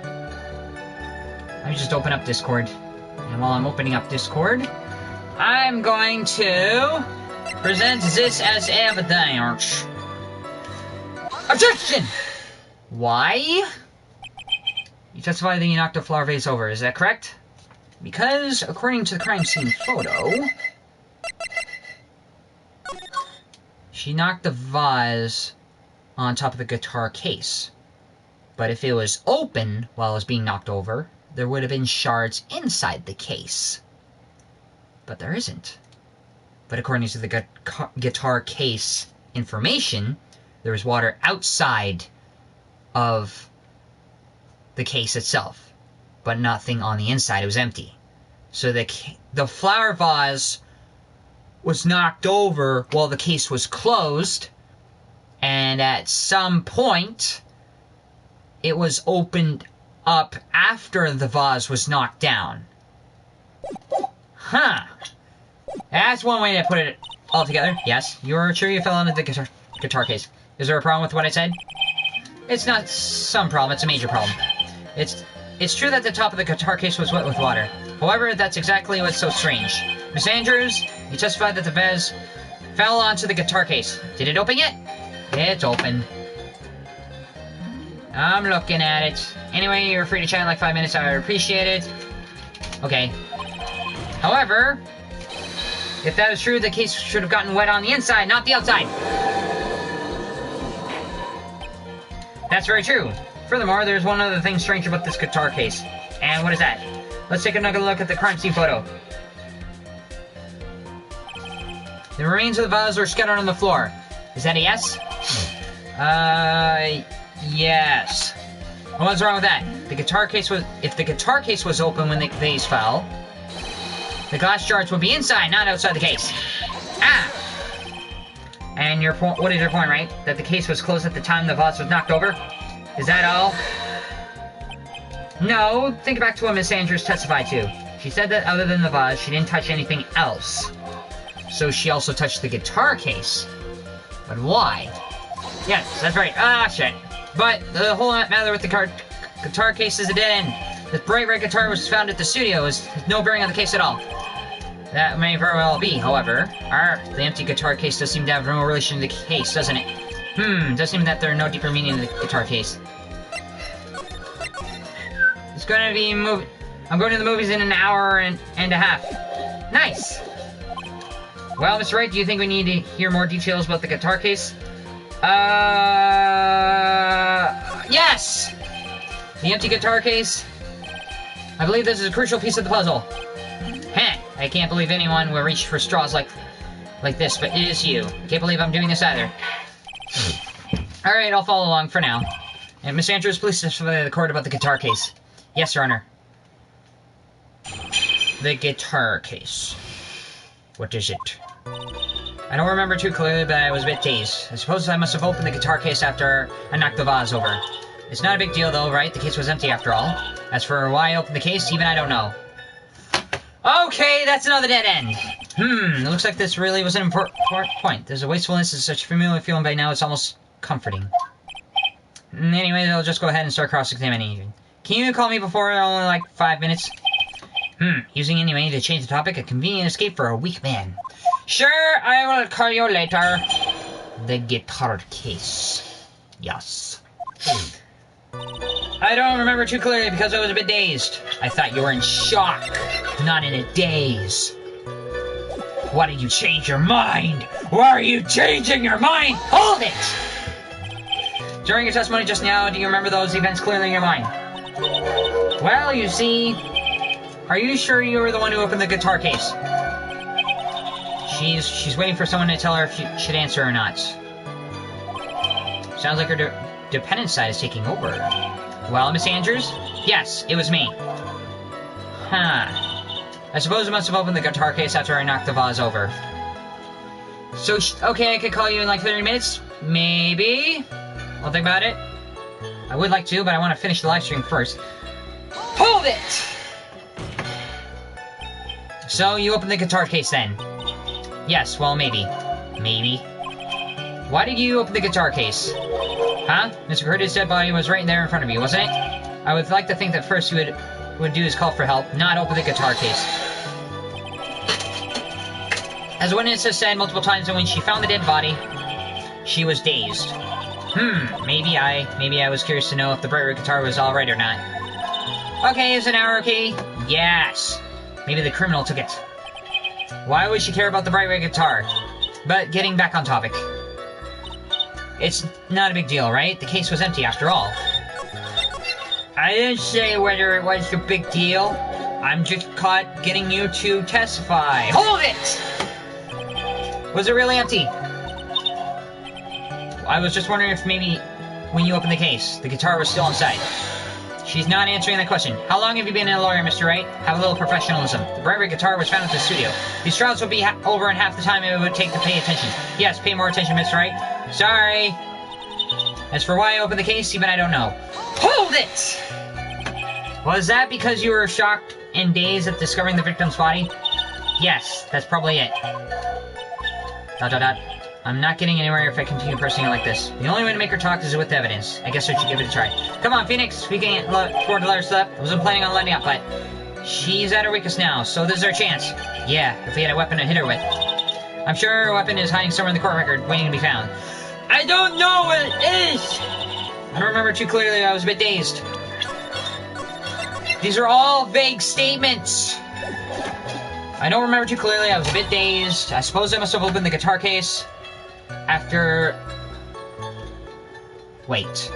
Let me just open up Discord. And while I'm opening up Discord, I'm going to present this as evidence. Objection! Why? You testify that you knocked the flower vase over, is that correct? Because, according to the crime scene photo, she knocked the vase on top of the guitar case. But if it was open while it was being knocked over, there would have been shards inside the case. But there isn't. But according to the guitar case information, there was water outside of the case itself, but nothing on the inside. It was empty. So the flower vase was knocked over while the case was closed, and at some point it was opened up after the vase was knocked down. Huh. That's one way to put it all together. Yes, you're sure you fell into the guitar case. Is there a problem with what I said? It's not some problem, it's a major problem. It's true that the top of the guitar case was wet with water. However, that's exactly what's so strange. Miss Andrews, you testified that the vase fell onto the guitar case. Did it open yet? It's open. I'm looking at it. Anyway, you're free to chat in like 5 minutes. I would appreciate it. Okay. However, if that is true, the case should have gotten wet on the inside, not the outside. That's very true. Furthermore, there's one other thing strange about this guitar case. And what is that? Let's take another look at the crime scene photo. The remains of the vase are scattered on the floor. Is that a yes? Yes. What's wrong with that? The guitar case was... If the guitar case was open when the vase fell, the glass shards would be inside, not outside the case. Ah! And your point... What is your point, right? That the case was closed at the time the vase was knocked over? Is that all? No, think back to what Miss Andrews testified to. She said that other than the vase, she didn't touch anything else. So she also touched the guitar case. But why? Yes, that's right. Ah, shit. But the whole matter with the guitar case is a dead end. This bright red guitar was found at the studio. Has no bearing on the case at all. That may very well be, however. The empty guitar case does seem to have no relation to the case, doesn't it? Does seem that there are no deeper meaning in the guitar case. It's gonna be I'm going to the movies in an hour and a half. Nice! Well, Mr. Wright, do you think we need to hear more details about the guitar case? Yes! The empty guitar case. I believe this is a crucial piece of the puzzle. Heh, I can't believe anyone will reach for straws like this, but it is you. I can't believe I'm doing this either. Alright, I'll follow along for now. And Miss Andrews, please testify to the court about the guitar case. Yes, Your Honor. The guitar case. What is it? I don't remember too clearly, but I was a bit dazed. I suppose I must have opened the guitar case after I knocked the vase over. It's not a big deal though, right? The case was empty after all. As for why I opened the case, even I don't know. Okay, that's another dead end. It looks like this really was an important point. There's a wastefulness of such familiar feeling by now, it's almost comforting. Anyways, I'll just go ahead and start cross-examining. Can you call me before only like 5 minutes? Using any money to change the topic, a convenient escape for a weak man. Sure, I will call you later. The guitar case. Yes. I don't remember too clearly because I was a bit dazed. I thought you were in shock, not in a daze. Why did you change your mind? Why are you changing your mind? Hold it! During your testimony just now, do you remember those events clearly in your mind? Well, you see... Are you sure you were the one who opened the guitar case? She's waiting for someone to tell her if she should answer or not. Sounds like her dependent side is taking over. Well, Miss Andrews? Yes, it was me. I suppose I must have opened the guitar case after I knocked the vase over. So, okay, I could call you in like 30 minutes? Maybe? I'll think about it. I would like to, but I want to finish the live stream first. Hold it! So, you opened the guitar case then? Yes, well, maybe. Maybe. Why did you open the guitar case? Huh? Mr. Curtis' dead body was right there in front of you, wasn't it? I would like to think that first you would do is call for help, not open the guitar case. As a witness has said multiple times that when she found the dead body, she was dazed. Maybe I was curious to know if the bright red guitar was alright or not. Okay, is an hour okay? Yes. Maybe the criminal took it. Why would she care about the bright red guitar? But getting back on topic. It's not a big deal, right? The case was empty after all. I didn't say whether it was a big deal. I'm just caught getting you to testify. Hold it! Was it really empty? I was just wondering if maybe when you opened the case, the guitar was still inside. She's not answering that question. How long have you been a lawyer, Mr. Wright? Have a little professionalism. The bright red guitar was found at the studio. These trials would be over in half the time it would take to pay attention. Yes, pay more attention, Mr. Wright. Sorry. As for why I opened the case, even I don't know. Hold it! Was that because you were shocked and dazed at discovering the victim's body? Yes, that's probably it. ... I'm not getting anywhere if I continue pressing it like this. The only way to make her talk is with evidence. I guess I should give it a try. Come on, Phoenix. We can't afford to let her slip. I wasn't planning on letting up, but she's at her weakest now, so this is our chance. Yeah, if we had a weapon to hit her with. I'm sure her weapon is hiding somewhere in the court record, waiting to be found. I don't know what it is! I don't remember too clearly, I was a bit dazed. These are all vague statements. I don't remember too clearly, I was a bit dazed. I suppose I must have opened the guitar case after... Wait.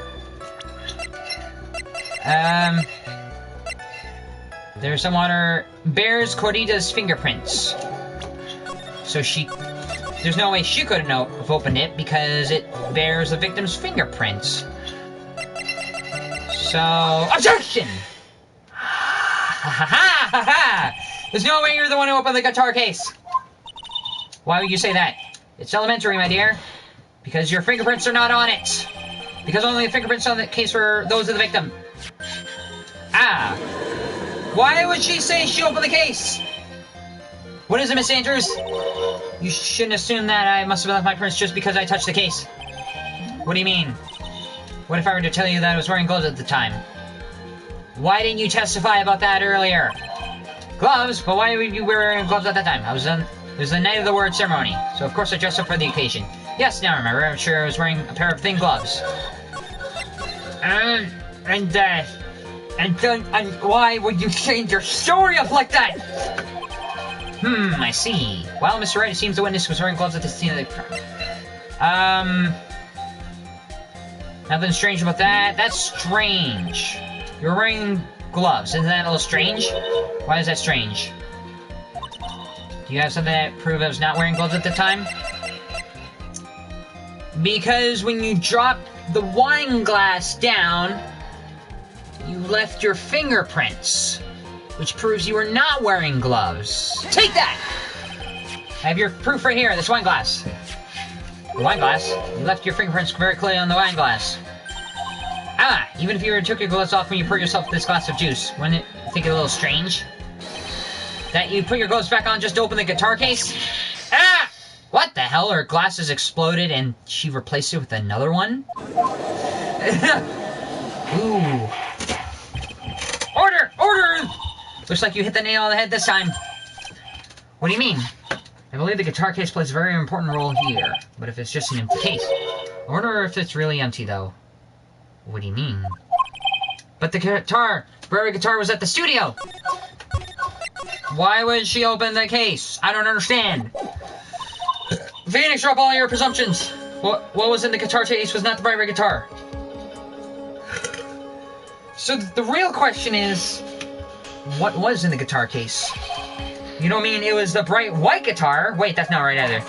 There's some water. Bears Cordita's fingerprints. So there's no way she couldn't have opened it because it bears the victim's fingerprints. So... Objection! Ha ha ha ha ha! There's no way you're the one who opened the guitar case. Why would you say that? It's elementary, my dear. Because your fingerprints are not on it. Because only the fingerprints on the case were those of the victim. Ah. Why would she say she opened the case? What is it, Miss Andrews? You shouldn't assume that I must have left my prints just because I touched the case. What do you mean? What if I were to tell you that I was wearing gloves at the time? Why didn't you testify about that earlier? Gloves? But why were you wearing gloves at that time? It was the night of the word ceremony, so of course I dressed up for the occasion. Yes, now I remember. I'm sure I was wearing a pair of thin gloves. And why would you change your story up like that? I see. Well, Mr. Wright, it seems the witness was wearing gloves at the scene of the crime. Nothing strange about that. That's strange. You're wearing gloves. Isn't that a little strange? Why is that strange? Do you have something that proves I was not wearing gloves at the time? Because when you dropped the wine glass down, you left your fingerprints, which proves you were not wearing gloves. Take that! I have your proof right here, this wine glass. The wine glass? You left your fingerprints very clearly on the wine glass. Ah, even if you took your gloves off when you poured yourself this glass of juice, wouldn't it think it a little strange? That you put your gloves back on just to open the guitar case? Ah! What the hell? Her glasses exploded and she replaced it with another one? Ooh. Order! Order! Looks like you hit the nail on the head this time. What do you mean? I believe the guitar case plays a very important role here. But if it's just an empty case. I wonder if it's really empty, though. What do you mean? But the guitar! Barry guitar was at the studio! Why would she open the case? I don't understand. Phoenix, drop all your presumptions. What was in the guitar case was not the Bright guitar. So the real question is, what was in the guitar case? You don't mean it was the bright white guitar? Wait, that's not right either.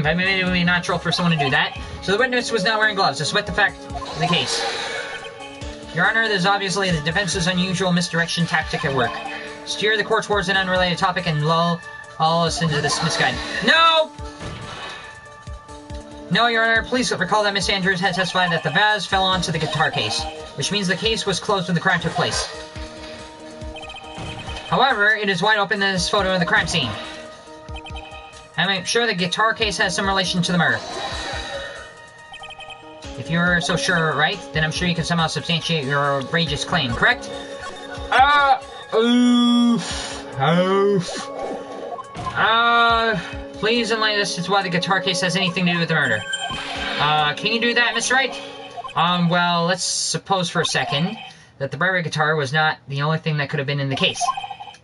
I mean, it would be natural for someone to do that. So the witness was not wearing gloves, despite the fact of the case. Your Honor, there's obviously the defense's unusual misdirection tactic at work. Steer the court towards an unrelated topic and lull all us into this misguide. No! No, Your Honor, please recall that Miss Andrews had testified that the vase fell onto the guitar case, which means the case was closed when the crime took place. However, it is wide open in this photo of the crime scene. I'm sure the guitar case has some relation to the murder. If you're so sure, right, then I'm sure you can somehow substantiate your outrageous claim, correct? Please enlighten us as to why the guitar case has anything to do with the murder. Can you do that, Mr. Wright? Well, let's suppose for a second that the Bright guitar was not the only thing that could have been in the case.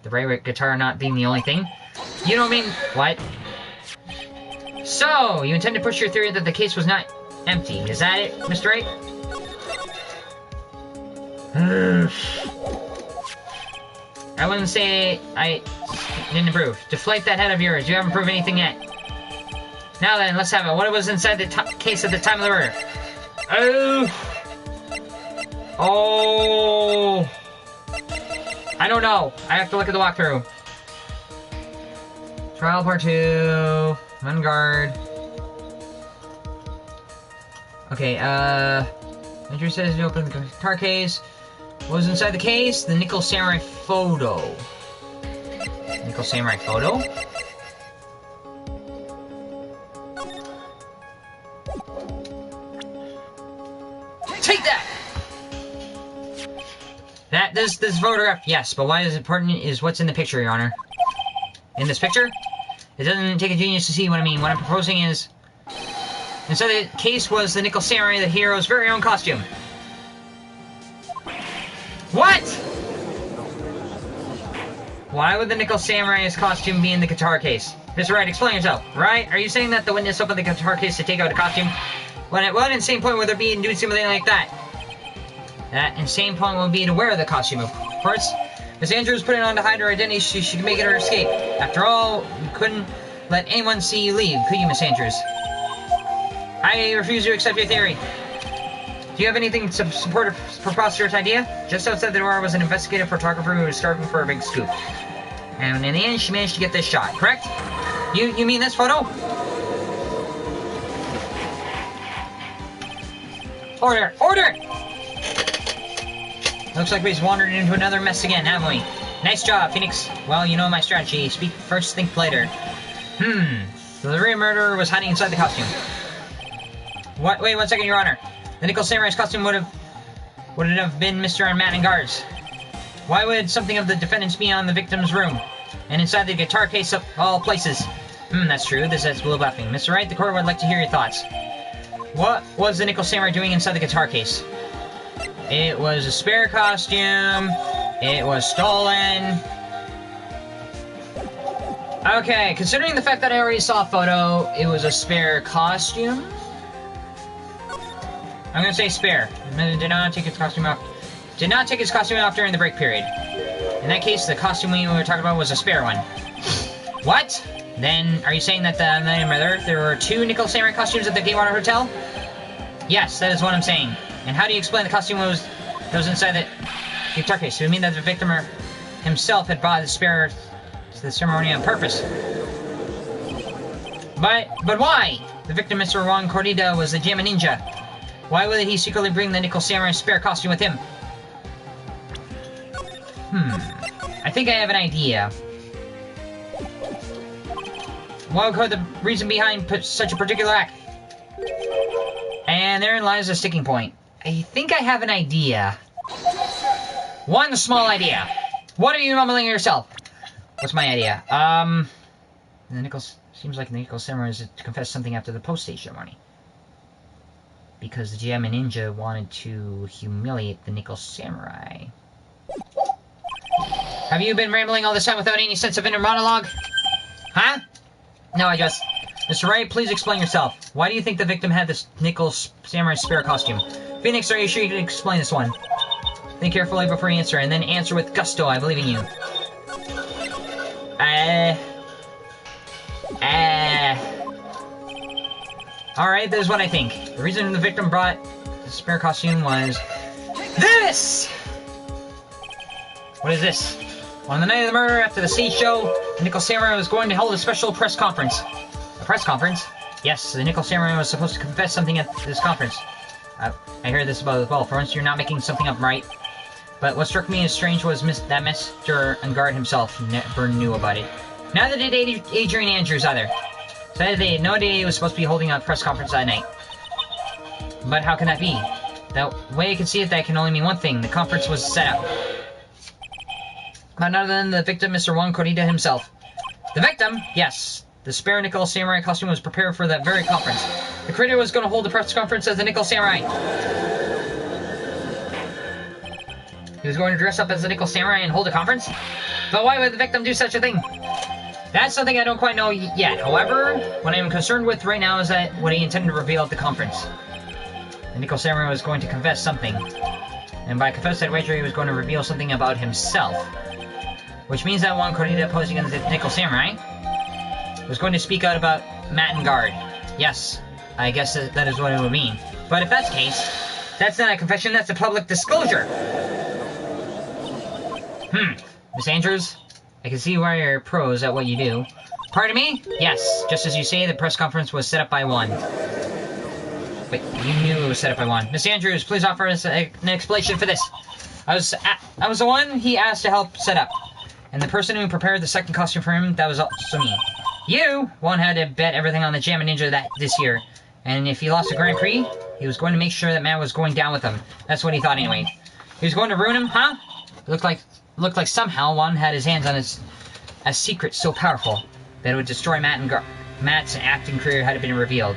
The Bright guitar not being the only thing? You don't mean... What? So, you intend to push your theory that the case was not empty. Is that it, Mr. Wright? I wouldn't say I didn't approve. Deflate that head of yours. You haven't proved anything yet. Now then, let's have it. What was inside the case at the time of the murder? Oh. I don't know. I have to look at the walkthrough. Trial part 2. On guard. Okay, Andrew says you open the guitar case. What was inside the case? The Nickel Samurai photo. Nickel Samurai photo? Take that! This photograph, yes, but why is it important is what's in the picture, Your Honor. In this picture? It doesn't take a genius to see what I mean. What I'm proposing is... Inside the case was the Nickel Samurai, the hero's very own costume. What? Why would the Nickel Samurai's costume be in the guitar case? Mr. Wright, explain yourself. Right? Are you saying that the witness opened the guitar case to take out a costume? What insane point would there be in doing something like that? That insane point would be to wear the costume, of course. Miss Andrews put it on to hide her identity so she could make it her escape. After all, you couldn't let anyone see you leave, could you, Miss Andrews? I refuse to accept your theory. Do you have anything to support a preposterous idea? Just outside the door was an investigative photographer who was starving for a big scoop. And in the end, she managed to get this shot, correct? You mean this photo? Order! Order! Looks like we've wandered into another mess again, haven't we? Nice job, Phoenix. Well, you know my strategy. Speak first, think later. So the real murderer was hiding inside the costume. What? Wait 1 second, Your Honor. The Nickel Samurai's costume would it have been Mr. and Matt and Guard's? Why would something of the defendant's be on the victim's room? And inside the guitar case of all places? That's true. This is blue bluffing. Mr. Wright, the court would like to hear your thoughts. What was the Nickel Samurai doing inside the guitar case? It was a spare costume. It was stolen. Okay, considering the fact that I already saw a photo, it was a spare costume? I'm gonna say spare. Did not take his costume off. Did not take his costume off during the break period. In that case, the costume we were talking about was a spare one. What? Then, are you saying that the night of murder, there were 2 Nickel Samurai costumes at the Gatewater Hotel? Yes, that is what I'm saying. And how do you explain the costume that was inside the guitar case? Do you mean that the victim himself had brought the spare to the ceremony on purpose? But why? The victim, Mr. Juan Corrida, was the Jamma Ninja. Why would he secretly bring the Nickel Samurai spare costume with him? I think I have an idea. What could the reason behind such a particular act? And therein lies a sticking point. I think I have an idea. One small idea. What are you mumbling yourself? What's my idea? Seems like the Nickel Samurai is to confess something after the post-stage ceremony. Because the Jamma Ninja wanted to humiliate the Nickel Samurai. Have you been rambling all this time without any sense of inner monologue? Huh? No, I just... Mr. Wright, please explain yourself. Why do you think the victim had this Nickel Samurai spare costume? Phoenix, are you sure you can explain this one? Think carefully before you answer, and then answer with gusto. I believe in you. Alright, this is what I think. The reason the victim brought the spare costume was... this! What is this? On the night of the murder, after the stage show, the Nickel Samurai was going to hold a special press conference. A press conference? Yes, the Nickel Samurai was supposed to confess something at this conference. I heard this about as well. For once, you're not making something up, right? But what struck me as strange was that Mr. Ungard himself never knew about it. Neither did Adrian Andrews either. So they had no idea he was supposed to be holding a press conference that night. But how can that be? That way I can see it, that can only mean one thing. The conference was set up. But none other than the victim, Mr. Juan Corrida himself. The victim? Yes. The spare Nickel Samurai costume was prepared for that very conference. The creator was going to hold the press conference as the Nickel Samurai. He was going to dress up as the Nickel Samurai and hold a conference? But why would the victim do such a thing? That's something I don't quite know yet. However, what I'm concerned with right now is that what he intended to reveal at the conference. The Nickel Samurai was going to confess something. And by confess, I'd wager he was going to reveal something about himself. Which means that Juan Corrida, posing as the Nickel Samurai, was going to speak out about Matt and Guard. Yes, I guess that is what it would mean. But if that's the case, that's not a confession, that's a public disclosure. Miss Andrews, I can see why you're pros at what you do. Pardon me? Yes, just as you say, the press conference was set up by one. Wait, you knew it was set up by one. Miss Andrews, please offer us an explanation for this. I was the one he asked to help set up. And the person who prepared the second costume for him, that was also me. You! One had to bet everything on the Jamma Ninja this year. And if he lost the Grand Prix, he was going to make sure that Matt was going down with him. That's what he thought anyway. He was going to ruin him, huh? Looked like somehow one had his hands on a secret so powerful that it would destroy Matt's acting career had it been revealed.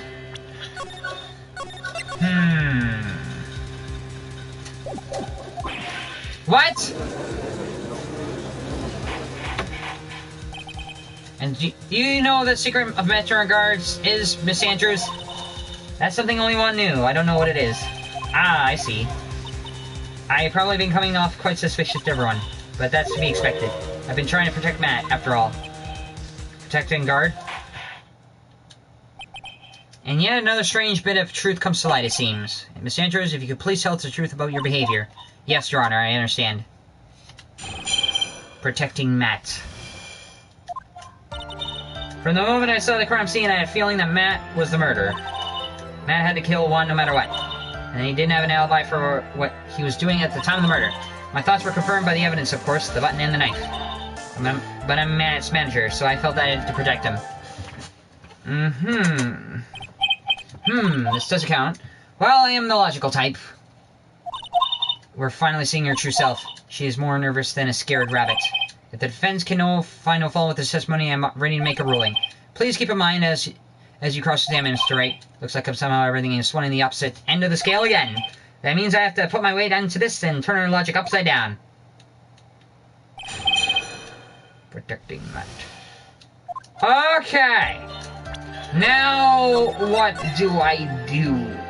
What? And do you know the secret of Metro Guards is, Miss Andrews? That's something only one knew. I don't know what it is. Ah, I see. I've probably been coming off quite suspicious to everyone, but that's to be expected. I've been trying to protect Matt, after all. Protecting guard? And yet another strange bit of truth comes to light, it seems. Miss Andrews, if you could please tell us the truth about your behavior. Yes, Your Honor, I understand. Protecting Matt. From the moment I saw the crime scene, I had a feeling that Matt was the murderer. Matt had to kill one no matter what. And he didn't have an alibi for what he was doing at the time of the murder. My thoughts were confirmed by the evidence, of course, the button and the knife. But I'm Matt's manager, so I felt that I had to protect him. This does count. Well, I am the logical type. We're finally seeing her true self. She is more nervous than a scared rabbit. If the defense can find no fault with this testimony, I'm ready to make a ruling. Please keep in mind as you cross-examine Mr. Wright. Looks like somehow everything is swung in the opposite end of the scale again. That means I have to put my weight onto this and turn her logic upside down. Protecting Matt. Okay. Now, what do?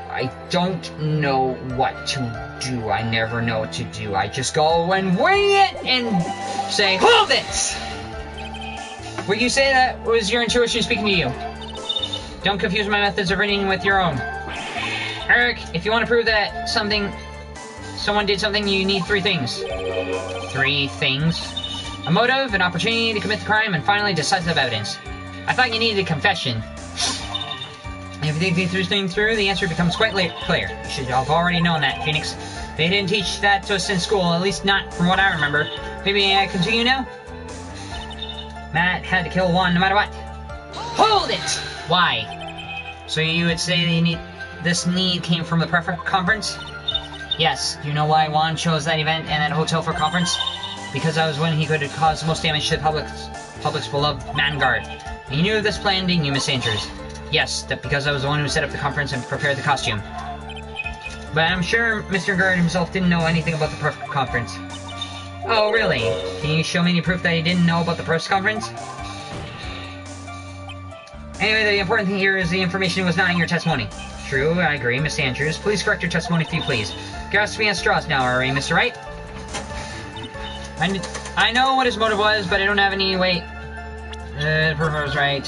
I don't know what to do. I never know what to do. I just go and wing it and say, hold it! Would you say that was your intuition speaking to you? Don't confuse my methods of reading with your own. Eric, if you want to prove that someone did something, you need 3 things. 3 things? A motive, an opportunity to commit the crime, and finally decisive evidence. I thought you needed a confession. If you think these 3 things through, the answer becomes quite clear. You should have already known that, Phoenix. They didn't teach that to us in school, at least not from what I remember. Maybe I continue now? Matt had to kill one no matter what. Hold it! Why? So you would say this need came from the press conference? Yes. Do you know why Juan chose that event and that hotel for conference? Because that was when he could have caused the most damage to the public's beloved man guard. And you knew of this plan, didn't you, Miss Andrews? Yes, that because I was the one who set up the conference and prepared the costume. But I'm sure Mr. Guard himself didn't know anything about the press conference. Oh, really? Can you show me any proof that he didn't know about the press conference? Anyway, the important thing here is the information was not in your testimony. True, I agree, Miss Andrews. Please correct your testimony if you please. Grasping at straws now, are we, Mr. Wright? I know what his motive was, but I don't have any weight. The proof I was right.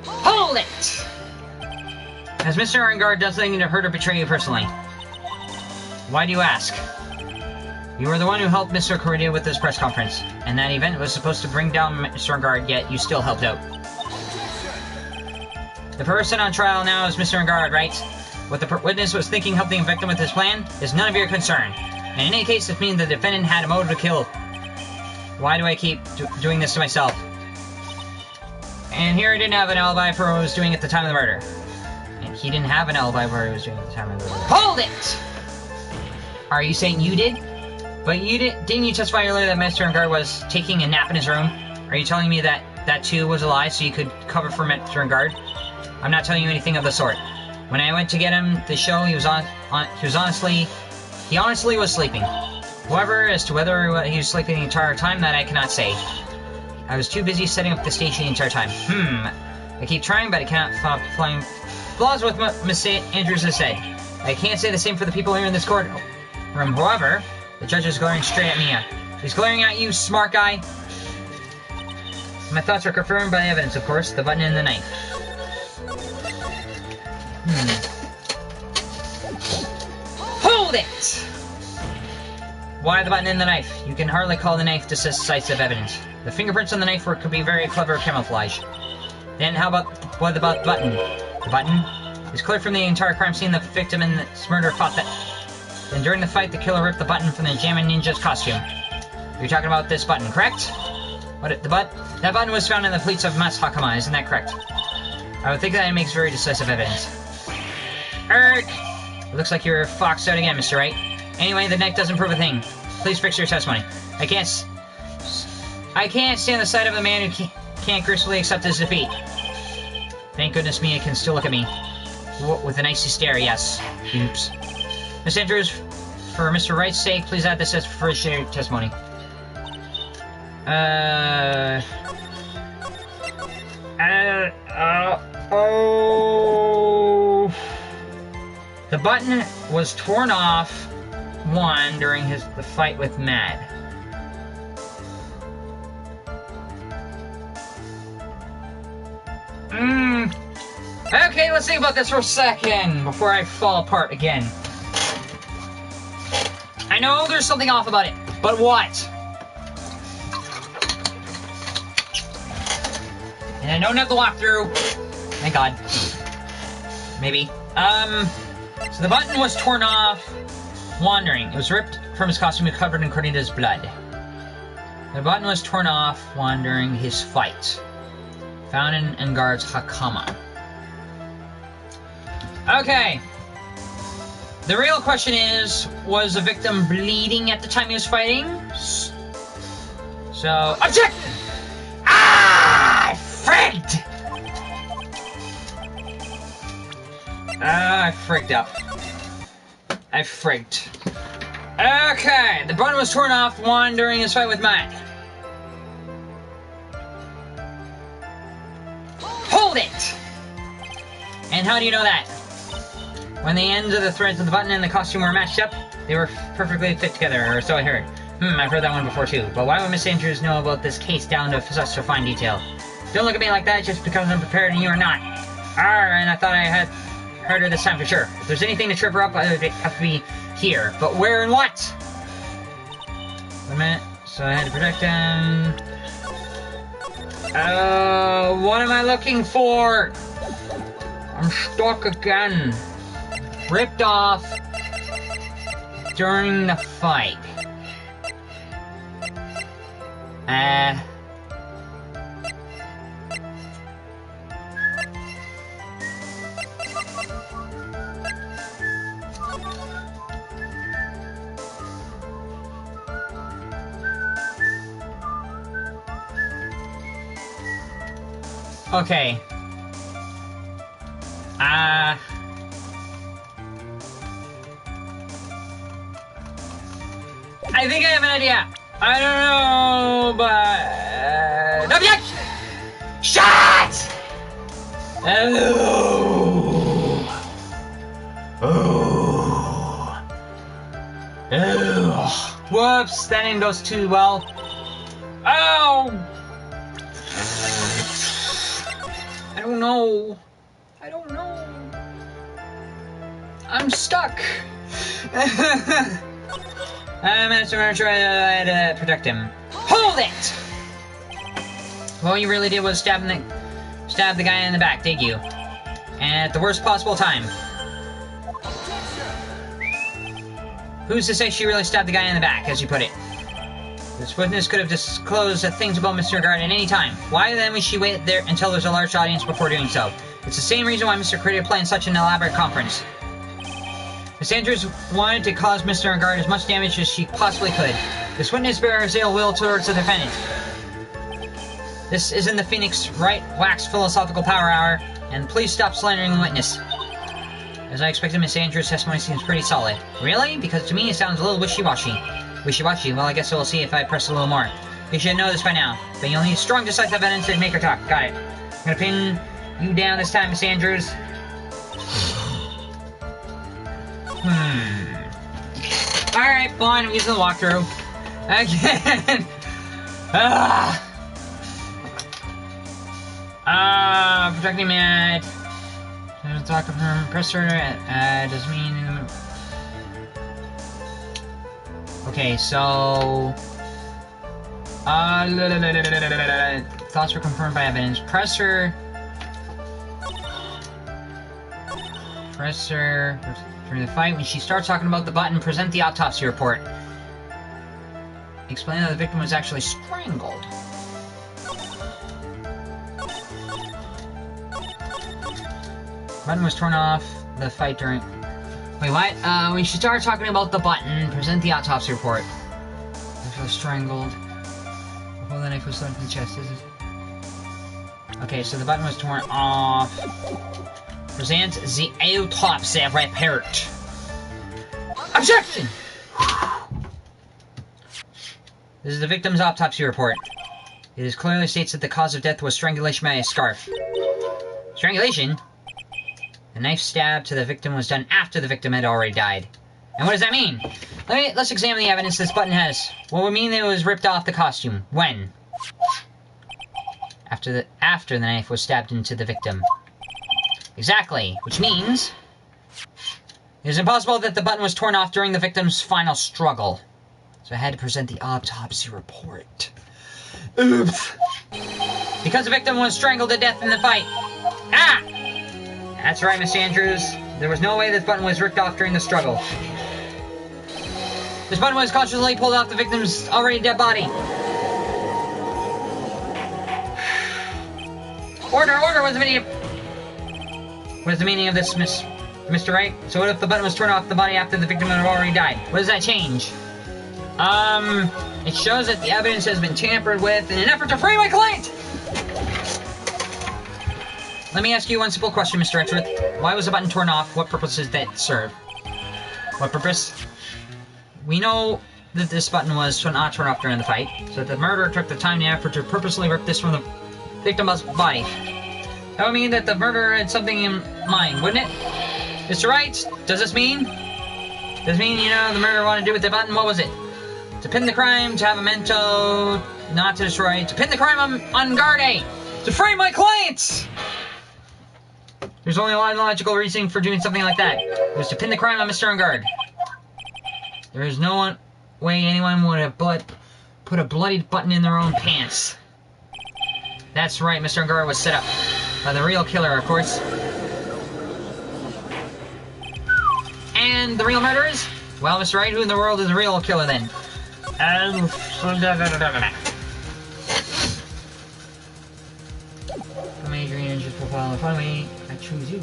Hold it! Has Mr. Arngard done something to hurt or betray you personally? Why do you ask? You were the one who helped Mr. Correa with this press conference, and that event was supposed to bring down Mr. Arngard, yet you still helped out. The person on trial now is Mr. Arngard, right? What the witness was thinking helping the victim with his plan is none of your concern. And in any case, it means the defendant had a motive to kill. Why do I keep doing this to myself? And here I didn't have an alibi for what I was doing at the time of the murder. And he didn't have an alibi for what he was doing at the time of the murder. Hold it! Are you saying you did? But you didn't you testify earlier that Mr. Arngard was taking a nap in his room? Are you telling me that too was a lie so you could cover for Mr. Arngard? I'm not telling you anything of the sort. When I went to get him the show, he honestly was sleeping. However, as to whether he was sleeping the entire time, that I cannot say. I was too busy setting up the station the entire time. I keep trying, but I cannot find flaws with what Miss Andrews has said. I can't say the same for the people here in this courtroom. However, the judge is glaring straight at me. He's glaring at you, smart guy. My thoughts are confirmed by the evidence, of course, the button and the knife. Hold it! Why the button and the knife? You can hardly call the knife decisive evidence. The fingerprints on the knife could be very clever camouflage. Then what about the button? The button? It's clear from the entire crime scene the victim in this murder fought that. Then during the fight, the killer ripped the button from the Jammin' Ninja's costume. You're talking about this button, correct? That button was found in the fleets of Mas Hakama, isn't that correct? I would think that it makes very decisive evidence. Eric! It looks like you're foxed out again, Mr. Wright. Anyway, the knife doesn't prove a thing. Please fix your testimony. I can't stand the sight of a man who can't gracefully accept his defeat. Thank goodness Mia can still look at me. With an icy stare, yes. Oops. Miss Andrews, for Mr. Wright's sake, please add this as for shared testimony. Oh. The button was torn off, one, during the fight with Mad. Okay, let's think about this for a second before I fall apart again. I know there's something off about it, but what? And I don't have the walkthrough. Thank God. Maybe. So the button was torn off, wandering. It was ripped from his costume and covered in Cornita's blood. The button was torn off, wandering his fight. Found in Engard's Hakama. Okay. The real question is, was the victim bleeding at the time he was fighting? So, object! Ah! I frigged! I frigged up. I frigged. Okay, the button was torn off, one, during his fight with Matt. Hold it! And how do you know that? When the ends of the threads of the button and the costume were matched up, they were perfectly fit together, or so I heard. I've heard that one before too. But why would Miss Andrews know about this case down to such a fine detail? Don't look at me like that just because I'm prepared and you are not. And I thought I had heard her this time for sure. If there's anything to trip her up, I would have to be here. But where and what? Wait a minute. So I had to protect him. What am I looking for? I'm stuck again. Ripped off during the fight. Okay. I think I have an idea. I don't know, but... object! Shot! Oh. Whoops, that didn't go too well. Oh! I don't know. I don't know. I'm stuck. I'm gonna try to protect him. Hold it! What you really did was stab the guy in the back, did you? And at the worst possible time. Who's to say she really stabbed the guy in the back, as you put it? This witness could have disclosed things about Mr. Guard at any time. Why then would she wait there until there's a large audience before doing so? It's the same reason why Mr. created planned such an elaborate conference. Miss Andrews wanted to cause Mr. Guard as much damage as she possibly could. This witness bears ill will towards the defendant. This isn't the Phoenix Wright Wax Philosophical Power Hour, and please stop slandering the witness. As I expected, Miss Andrews' testimony seems pretty solid. Really? Because to me it sounds a little wishy-washy. Wishy-washy? Well, I guess we'll see if I press a little more. You should know this by now, but you'll need strong, decisive evidence to make her talk. Got it. I'm gonna pin you down this time, Miss Andrews. Alright, fine, I'm using the walkthrough. Again. Protecting Matt. Talk of her press her, does mean... Okay, so... thoughts were confirmed by evidence. Press her... during the fight. When she starts talking about the button, present the autopsy report. Explain that the victim was actually strangled. Button was torn off the fight during... Wait, what? When she started talking about the button, present the autopsy report. It was strangled. Before the knife was slipped in the chest. Okay, so the button was torn off. Present the autopsy report. Objection! This is the victim's autopsy report. It clearly states that the cause of death was strangulation by a scarf. Strangulation? The knife stab to the victim was done after the victim had already died. And what does that mean? Let's examine the evidence this button has. What would mean that it was ripped off the costume? When? After the knife was stabbed into the victim. Exactly. Which means it is impossible that the button was torn off during the victim's final struggle. So I had to present the autopsy report. Oops. Because the victim was strangled to death in the fight. Ah! That's right, Miss Andrews. There was no way this button was ripped off during the struggle. This button was consciously pulled off the victim's already dead body. Order! What's the meaning of this, Mr. Wright? So what if the button was torn off the body after the victim had already died? What does that change? It shows that the evidence has been tampered with in an effort to free my client! Let me ask you one simple question, Mr. Edgeworth. Why was the button torn off? What purpose does that serve? What purpose? We know that this button was not torn off during the fight, so the murderer took the time and effort to purposely rip this from the victim's body. That would mean that the murderer had something in mind, wouldn't it? Mr. Wright, does this mean? Does it mean, the murderer wanted to do with the button? What was it? To pin the crime, to have a memento, not to destroy, to pin the crime on guard A, to frame my clients! There's only one logical reasoning for doing something like that. It was to pin the crime on Mr. Ungard. There is no way anyone would have put a bloodied button in their own pants. That's right, Mr. Ungard was set up. By the real killer, of course. And the real murderers? Well, Mr. Wright, who in the world is the real killer then? From Adrian, just profile in front of me. I choose you.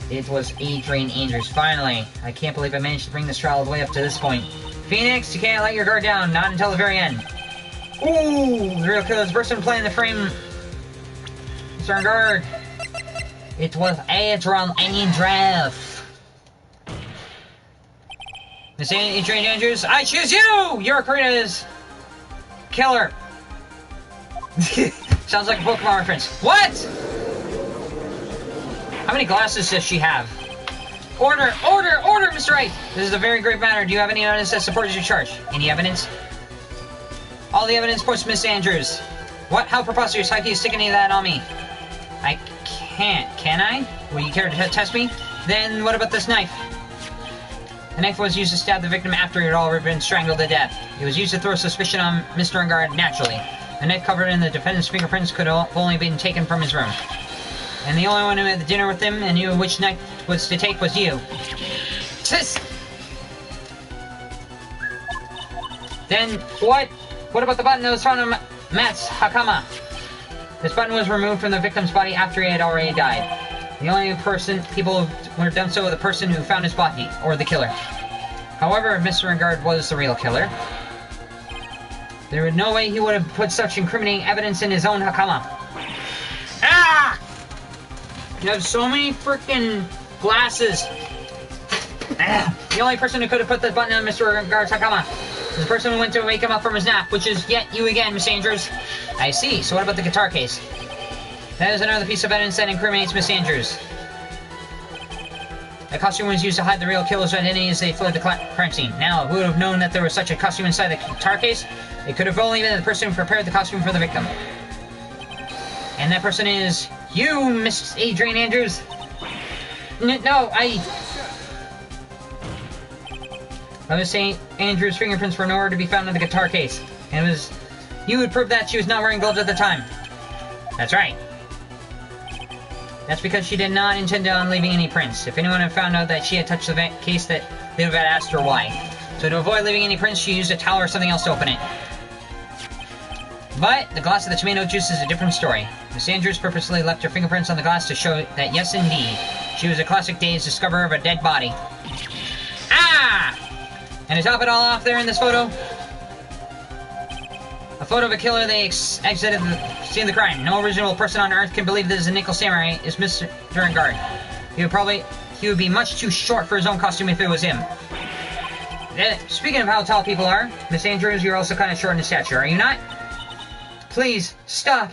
It was Adrian Andrews. Finally. I can't believe I managed to bring this trial all the way up to this point. Phoenix, you can't let your guard down. Not until the very end. Ooh! The real killer's person playing the frame. Mr. Guard. It was Adrian Andrews. Miss Adrian Andrews, I choose you! You're Karina's killer. Sounds like a Pokemon reference. What? How many glasses does she have? Order, Mr. Wright! This is a very grave matter. Do you have any evidence that supports your charge? Any evidence? All the evidence points to Miss Andrews. What? How preposterous. How can you stick any of that on me? I can't. Can I? Will you care to test me? Then what about this knife? The knife was used to stab the victim after he had already been strangled to death. It was used to throw suspicion on Mr. Ungard naturally. The knife covered in the defendant's fingerprints could have only been taken from his room. And the only one who had the dinner with him and knew which knife was to take was you. Sis! Then, what? What about the button that was found on Matt's Hakama? This button was removed from the victim's body after he had already died. The only people who would have done so were the person who found his body, or the killer. However, if Mr. Ungard was the real killer, there was no way he would have put such incriminating evidence in his own Hakama. Ah! You have so many freaking glasses. Ah! The only person who could have put the button on Mr. Ungard's Hakama is the person who went to wake him up from his nap, which is yet you again, Miss Andrews. I see. So what about the guitar case? That is another piece of evidence that incriminates Miss Andrews. The costume was used to hide the real killer's identity as they fled the crime scene. Now, who would have known that there was such a costume inside the guitar case? It could have only been the person who prepared the costume for the victim. And that person is you, Miss Adrian Andrews. I was saying Andrews' fingerprints were nowhere to be found in the guitar case. And it was you who proved that she was not wearing gloves at the time. That's right. That's because she did not intend on leaving any prints. If anyone had found out that she had touched the case, that they would have asked her why. So to avoid leaving any prints, she used a towel or something else to open it. But the glass of the tomato juice is a different story. Miss Andrews purposely left her fingerprints on the glass to show that, yes, indeed, she was a classic day's discoverer of a dead body. Ah! And to top it all off there in this photo, a photo of a killer they exited the scene of the crime. No reasonable person on Earth can believe this is a Nickel Samurai. Is Mr. Ungard. He would be much too short for his own costume if it was him. Speaking of how tall people are, Miss Andrews, you're also kind of short in stature, are you not? Please, stop.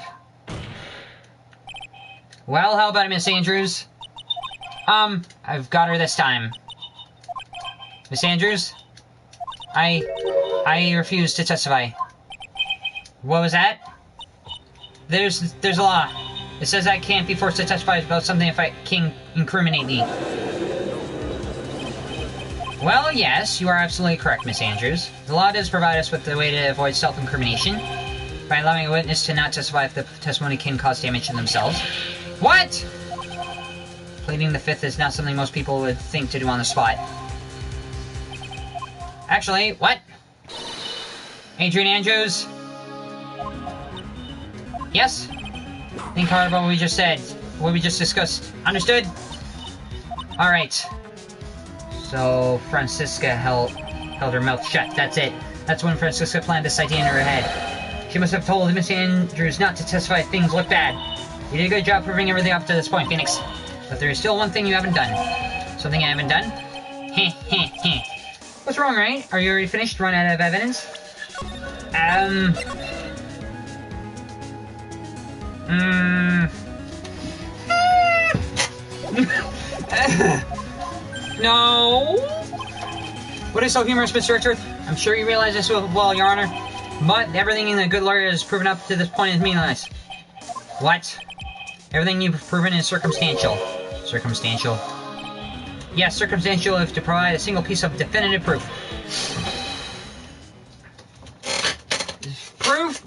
Well, how about it, Miss Andrews? I've got her this time. Miss Andrews? I refuse to testify. What was that? There's a law. It says I can't be forced to testify about something if I can incriminate me. Well, yes, you are absolutely correct, Miss Andrews. The law does provide us with a way to avoid self-incrimination by allowing a witness to not testify if the testimony can cause damage to themselves. What? Pleading the fifth is not something most people would think to do on the spot. Actually, what? Adrian Andrews? Yes? Think hard about what we just said. What we just discussed. Understood? Alright. So, Francisca held her mouth shut. That's it. That's when Francisca planned this idea in her head. She must have told Miss Andrews not to testify if things look bad. You did a good job proving everything up to this point, Phoenix. But there is still one thing you haven't done. Something I haven't done? Heh, heh, heh. What's wrong, Wright? Are you already finished? Run out of evidence? No. What is so humorous, Mr. Richard? I'm sure you realize this well, Your Honor. But everything in a good lawyer has proven up to this point is meaningless. What? Everything you've proven is circumstantial. Circumstantial? Yes, circumstantial if to provide a single piece of definitive proof. Proof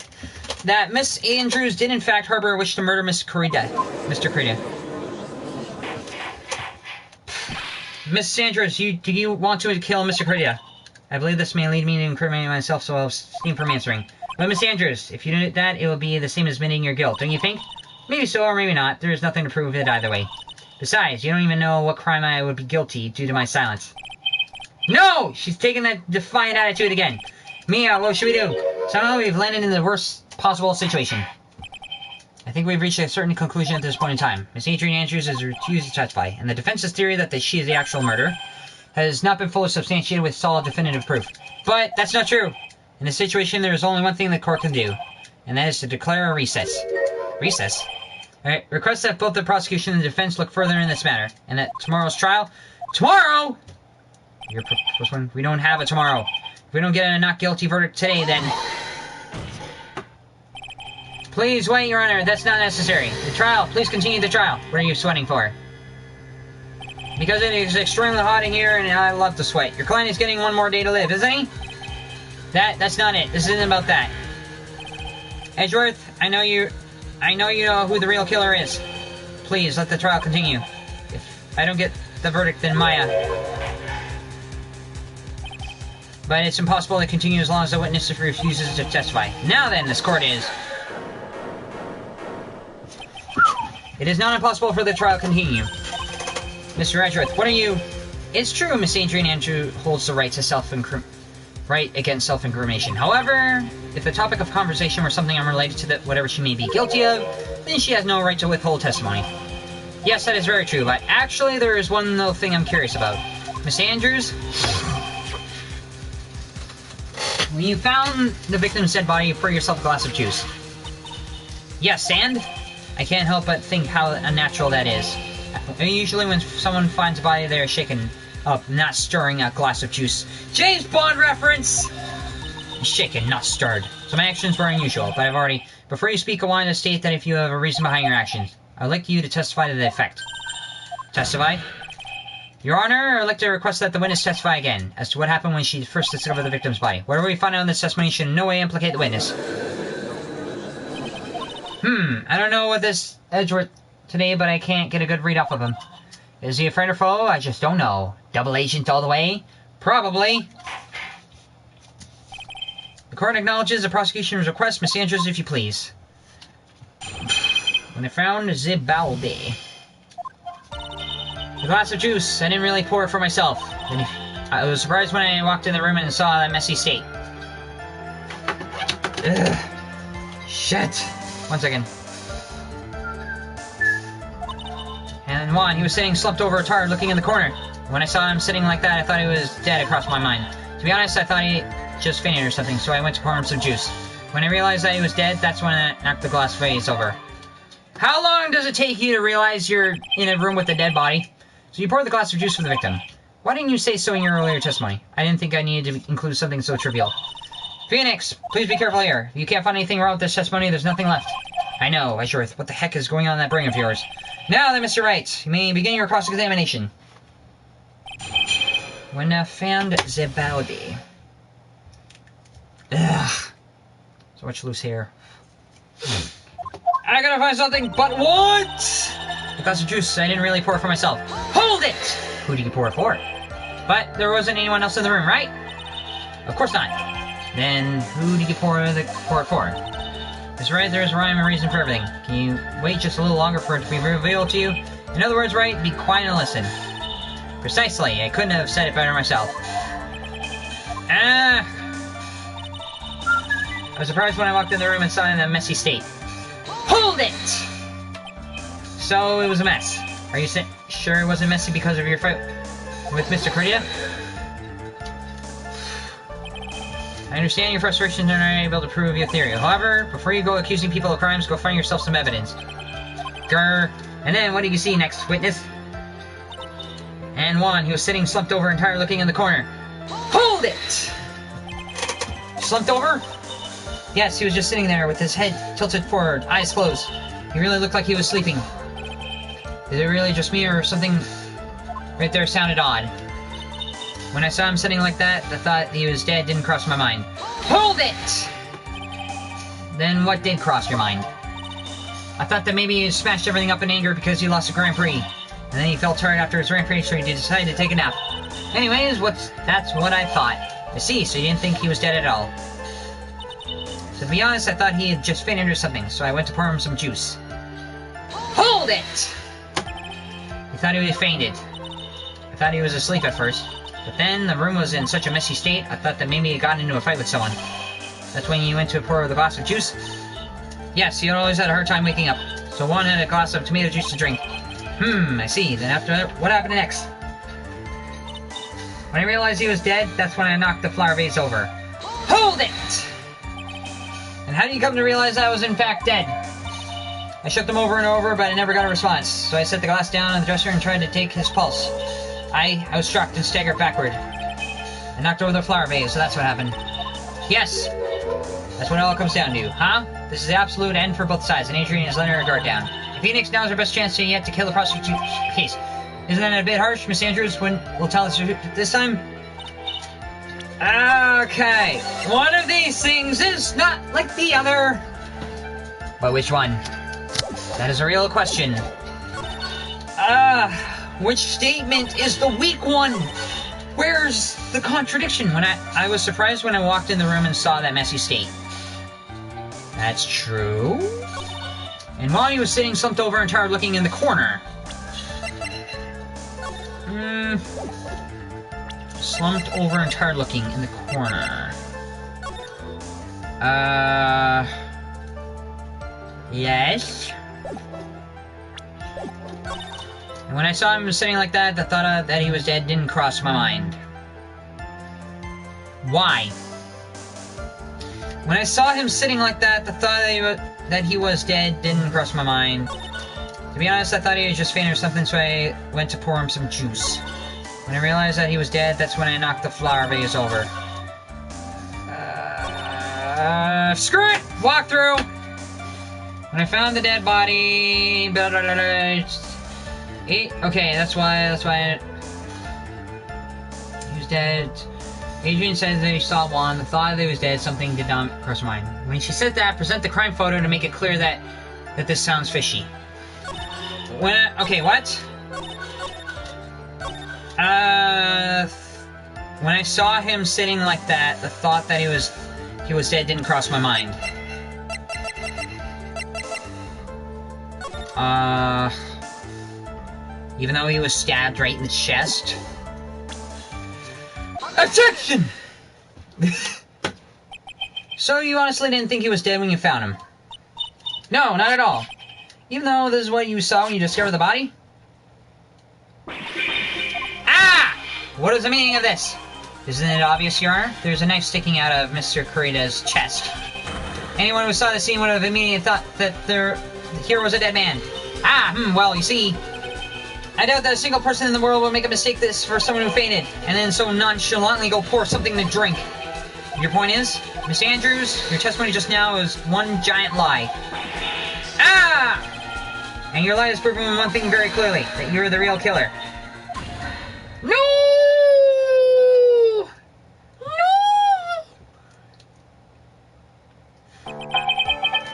that Miss Andrews did in fact harbor a wish to murder Mr. Corida. Miss Andrews, do you want to kill Mr. Corida? I believe this may lead me to incriminate myself, so I'll abstain from answering. But Miss Andrews, if you did that, it will be the same as admitting your guilt, don't you think? Maybe so, or maybe not. There is nothing to prove it either way. Besides, you don't even know what crime I would be guilty due to my silence. No! She's taking that defiant attitude again. Mia, what should we do? Somehow we've landed in the worst possible situation. I think we've reached a certain conclusion at this point in time. Miss Adrian Andrews has refused to testify, and the defense's theory that she is the actual murderer has not been fully substantiated with solid definitive proof. But that's not true. In this situation, there is only one thing the court can do, and that is to declare a recess. Recess? Alright, request that both the prosecution and the defense look further in this matter, and that tomorrow's trial... Tomorrow?! We don't have a tomorrow. If we don't get a not guilty verdict today, then... Please wait, Your Honor. That's not necessary. The trial. Please continue the trial. What are you sweating for? Because it is extremely hot in here, and I love to sweat. Your client is getting one more day to live, isn't he? That's not it. This isn't about that. Edgeworth, I know you know who the real killer is. Please, let the trial continue. If I don't get the verdict, then Maya. But it's impossible to continue as long as the witness refuses to testify. Now then, this court is... It is not impossible for the trial to continue. Mr. Edgeworth, what are you... It's true, Miss Adrian Andrew holds the right to right against self-incrimination. However, if the topic of conversation were something unrelated to whatever she may be guilty of, then she has no right to withhold testimony. Yes, that is very true, but actually there is one little thing I'm curious about. Miss Andrews? When you found the victim's dead body, you poured yourself a glass of juice. Yes, and? I can't help but think how unnatural that is. Usually when someone finds a body, they're shaken up, not stirring a glass of juice. James Bond reference! Shaken, not stirred. So my actions were unusual, but I've already... Before you speak, I wanted to state that if you have a reason behind your actions, I'd like you to testify to the effect. Testify? Your Honor, I'd like to request that the witness testify again, as to what happened when she first discovered the victim's body. Whatever we find out in this testimony should in no way implicate the witness. I don't know what this Edgeworth today, but I can't get a good read off of him. Is he a friend or foe? I just don't know. Double agent all the way? Probably. The court acknowledges the prosecution's request. Miss Andrews, if you please. When I found Zibaldi. The glass of juice. I didn't really pour it for myself. I was surprised when I walked in the room and saw that messy state. Ugh. Shit. 1 second. And And Juan, he was sitting slumped over tired looking in the corner. When I saw him sitting like that, I thought he was dead. It crossed my mind. To be honest, I thought he just fainted or something, so I went to pour him some juice. When I realized that he was dead, that's when I knocked the glass vase over. How long does it take you to realize you're in a room with a dead body? So you poured the glass of juice for the victim. Why didn't you say so in your earlier testimony? I didn't think I needed to include something so trivial. Phoenix, please be careful here. If you can't find anything wrong with this testimony, there's nothing left. I know, Ashworth. What the heck is going on in that brain of yours? Now then, Mr. Wright, you may begin your cross-examination. When I found the body. Ugh. So much loose hair. I gotta find something, but what? The glass of juice I didn't really pour for myself. Hold it! Who did you pour it for? But there wasn't anyone else in the room, right? Of course not. Then who did you pour it for? That's right, there's a rhyme and reason for everything. Can you wait just a little longer for it to be revealed to you? In other words, Wright, be quiet and listen. Precisely, I couldn't have said it better myself. I was surprised when I walked in the room and saw it in a messy state. Hold it! So it was a mess. Are you sure it wasn't messy because of your fight with Mr. Cordia? I understand your frustrations and are able to prove your theory. However, before you go accusing people of crimes, go find yourself some evidence. Grr. And then, what do you see next, witness? And Juan, he was sitting slumped over and tired looking in the corner. Hold it! Slumped over? Yes, he was just sitting there with his head tilted forward, eyes closed. He really looked like he was sleeping. Is it really just me, or something right there sounded odd? When I saw him sitting like that, the thought he was dead didn't cross my mind. Hold it! Then what did cross your mind? I thought that maybe he smashed everything up in anger because he lost the Grand Prix. And then he felt tired after his rampage, so he decided to take a nap. Anyways, that's what I thought. I see, so you didn't think he was dead at all. To be honest, I thought he had just fainted or something, so I went to pour him some juice. Hold it! He thought he was fainted. I thought he was asleep at first. But then, the room was in such a messy state, I thought that maybe he got into a fight with someone. That's when you went to pour the glass of juice? Yes, he always had a hard time waking up. So Juan had a glass of tomato juice to drink. I see. Then after that, what happened next? When I realized he was dead, that's when I knocked the flower vase over. Hold it! And how did you come to realize I was in fact dead? I shook them over and over, but I never got a response. So I set the glass down on the dresser and tried to take his pulse. I was struck and staggered backward. I knocked over the flower vase, so that's what happened. Yes! That's what it all comes down to, huh? This is the absolute end for both sides, and Adrian is letting her guard down. Phoenix, now is our best chance yet to kill the prostitute case. Isn't that a bit harsh, Miss Andrews? When will tell us this time? Okay. One of these things is not like the other. But which one? That is a real question. Which statement is the weak one? Where's the contradiction? When I was surprised when I walked in the room and saw that messy state. That's true. And while he was sitting slumped over and tired looking in the corner. Slumped over and tired looking in the corner. Yes. And when I saw him sitting like that, the thought that he was dead didn't cross my mind. Why? When I saw him sitting like that, the thought that he was dead didn't cross my mind. To be honest, I thought he had just fainted or something, so I went to pour him some juice. When I realized that he was dead, that's when I knocked the flower vase over. Screw it! Walk through! When I found the dead body... Blah, blah, blah, blah, okay, that's why... He was dead... Adrian said that he saw Juan. The thought that he was dead, something did not cross her mind. When she said that, present the crime photo to make it clear that this sounds fishy. Okay, what? When I saw him sitting like that, the thought that he was dead didn't cross my mind. Even though he was stabbed right in the chest. Objection! So you honestly didn't think he was dead when you found him? No, not at all. Even though this is what you saw when you discovered the body? What is the meaning of this? Isn't it obvious, Your Honor? There's a knife sticking out of Mr. Kurita's chest. Anyone who saw the scene would have immediately thought that here was a dead man. Well, you see, I doubt that a single person in the world would make a mistake this for someone who fainted, and then so nonchalantly go pour something to drink. Your point is, Miss Andrews, your testimony just now is one giant lie. And your lie has proven one thing very clearly, that you're the real killer. No!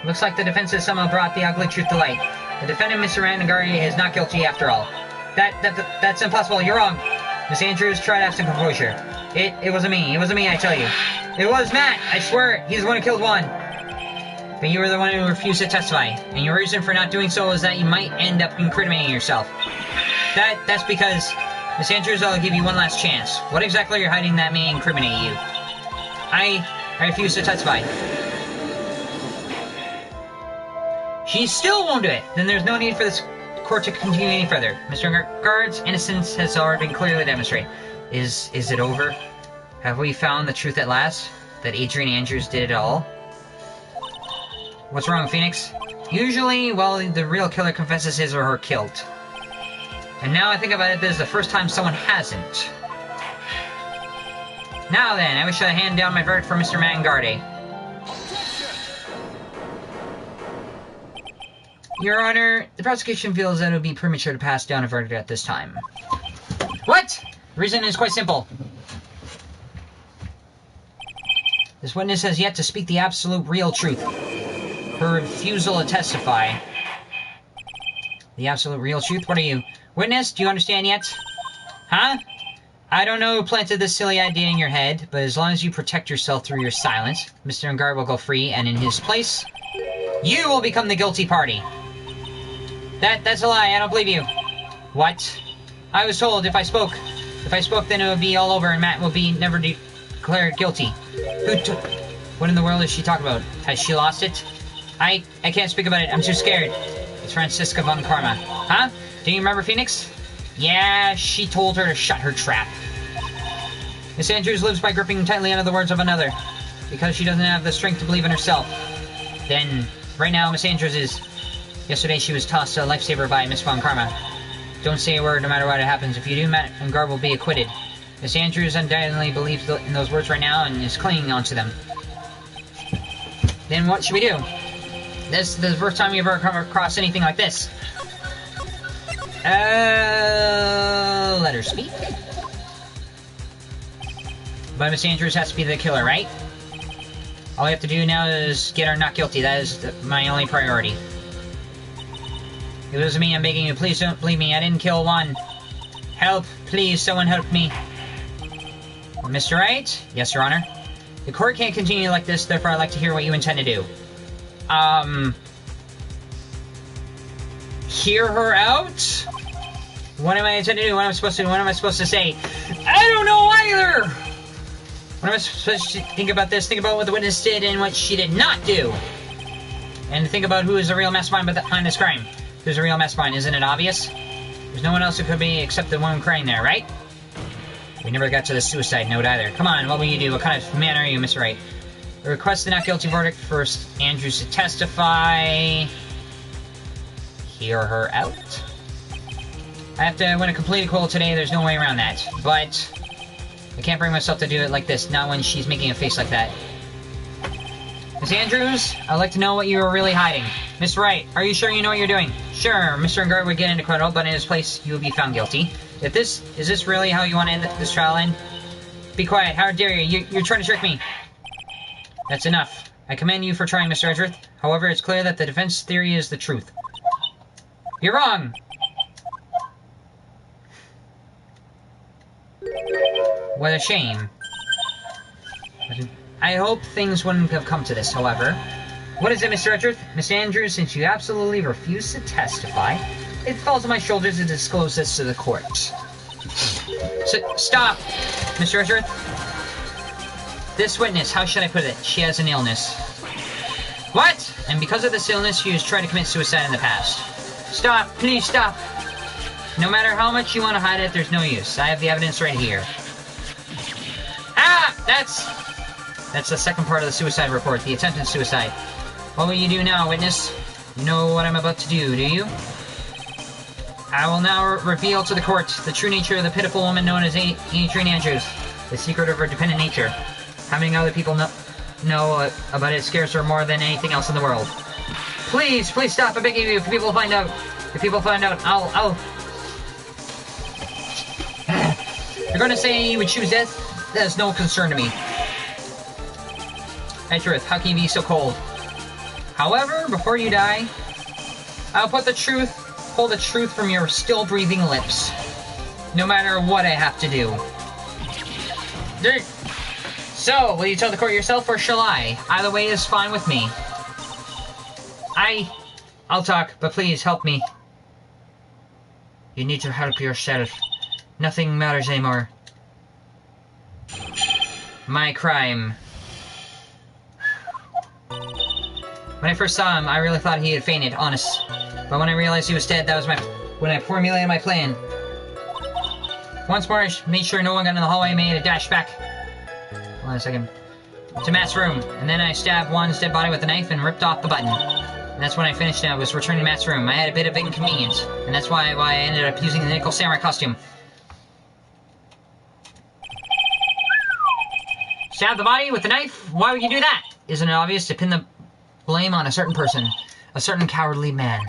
Looks like the defense has somehow brought the ugly truth to light. The defendant, Mr. Ranagari, is not guilty after all. That's impossible. You're wrong. Miss Andrews, try to have some composure. It wasn't me. It wasn't me, I tell you. It was Matt. I swear it. He's the one who killed Juan. But you were the one who refused to testify. And your reason for not doing so is that you might end up incriminating yourself. That's because... Miss Andrews, I'll give you one last chance. What exactly are you hiding that may incriminate you? I refuse to testify. She still won't do it! Then there's no need for this court to continue any further. Mr. Guard's innocence has already been clearly demonstrated. Is it over? Have we found the truth at last? That Adrian Andrews did it all? What's wrong, Phoenix? Usually, well, the real killer confesses his or her guilt. And now I think about it, this is the first time someone hasn't. Now then, I wish I hand down my verdict for Mr. Mangarde. Your Honor, the prosecution feels that it would be premature to pass down a verdict at this time. What? The reason is quite simple. This witness has yet to speak the absolute real truth. Her refusal to testify. The absolute real truth? What are you? Witness, do you understand yet? Huh? I don't know who planted this silly idea in your head, but as long as you protect yourself through your silence, Mr. Ngard will go free, and in his place, you will become the guilty party. That's a lie, I don't believe you. What? I was told if I spoke then it would be all over and Matt will be never declared guilty. What in the world is she talking about? Has she lost it? I can't speak about it, I'm too scared. It's Francisca von Karma. Huh? Do you remember Phoenix? Yeah, she told her to shut her trap. Miss Andrews lives by gripping tightly onto the words of another, because she doesn't have the strength to believe in herself. Then, right now, Miss Andrews is... Yesterday she was tossed a lifesaver by Miss Von Karma. Don't say a word no matter what happens. If you do, Matt and Guard will be acquitted. Miss Andrews undoubtedly believes in those words right now and is clinging onto them. Then what should we do? This is the first time we've ever come across anything like this. Let her speak. But Miss Andrews has to be the killer, right? All we have to do now is get her not guilty. That is my only priority. It wasn't me, I'm begging you. Please don't believe me. I didn't kill Juan. Help. Please, someone help me. Mr. Wright? Yes, Your Honor. The court can't continue like this, therefore I'd like to hear what you intend to do. Hear her out? What am I intending to do? What am I supposed to do? What am I supposed to say? I don't know either! What am I supposed to think about this? Think about what the witness did and what she did not do. And think about who is the real mastermind behind this crime. Who's the real mastermind? Isn't it obvious? There's no one else who could be except the woman crying there, right? We never got to the suicide note either. Come on, what will you do? What kind of man are you, Mr. Wright? I request the not guilty verdict for Andrews to testify. Hear her out. I have to win a complete acquittal today, there's no way around that. But I can't bring myself to do it like this, not when she's making a face like that. Miss Andrews, I'd like to know what you are really hiding. Miss Wright, are you sure you know what you're doing? Sure, Mr. Ngard would get into acquittal, but in his place, you would be found guilty. Is this really how you want to end this trial in? Be quiet, how dare you? You're trying to trick me. That's enough. I commend you for trying, Mr. Edgeworth. However, it's clear that the defense theory is the truth. You're wrong! What a shame. I hope things wouldn't have come to this, however. What is it, Mr. Edgeworth? Miss Andrews, since you absolutely refuse to testify, it falls on my shoulders to disclose this to the court. Stop! Mr. Edgeworth? This witness, how should I put it? She has an illness. What? And because of this illness, she has tried to commit suicide in the past. Stop! Please stop! No matter how much you want to hide it, there's no use. I have the evidence right here. Ah! That's the second part of the suicide report, the attempted suicide. What will you do now, witness? You know what I'm about to do you? I will now reveal to the court the true nature of the pitiful woman known as Adrian Andrews. The secret of her dependent nature. How many other people know about it scares her more than anything else in the world. Please stop, I'm begging you. If people find out, I'll... You're gonna say you would choose death? That is no concern to me. Edgeworth, how can you be so cold? However, before you die, I'll pull the truth from your still breathing lips. No matter what I have to do. So, will you tell the court yourself or shall I? Either way is fine with me. I'll talk, but please help me. You need to help yourself. Nothing matters anymore. My crime. When I first saw him, I really thought he had fainted, honest. But when I realized he was dead, that was when I formulated my plan. Once more, I made sure no one got in the hallway and made a dash back. Hold on a second. To Matt's room, and then I stabbed Juan's dead body with a knife and ripped off the button. And that's when I finished and I was returning to Matt's room. I had a bit of inconvenience, and that's why I ended up using the nickel samurai costume. Stab the body with the knife? Why would you do that? Isn't it obvious to pin the blame on a certain person? A certain cowardly man.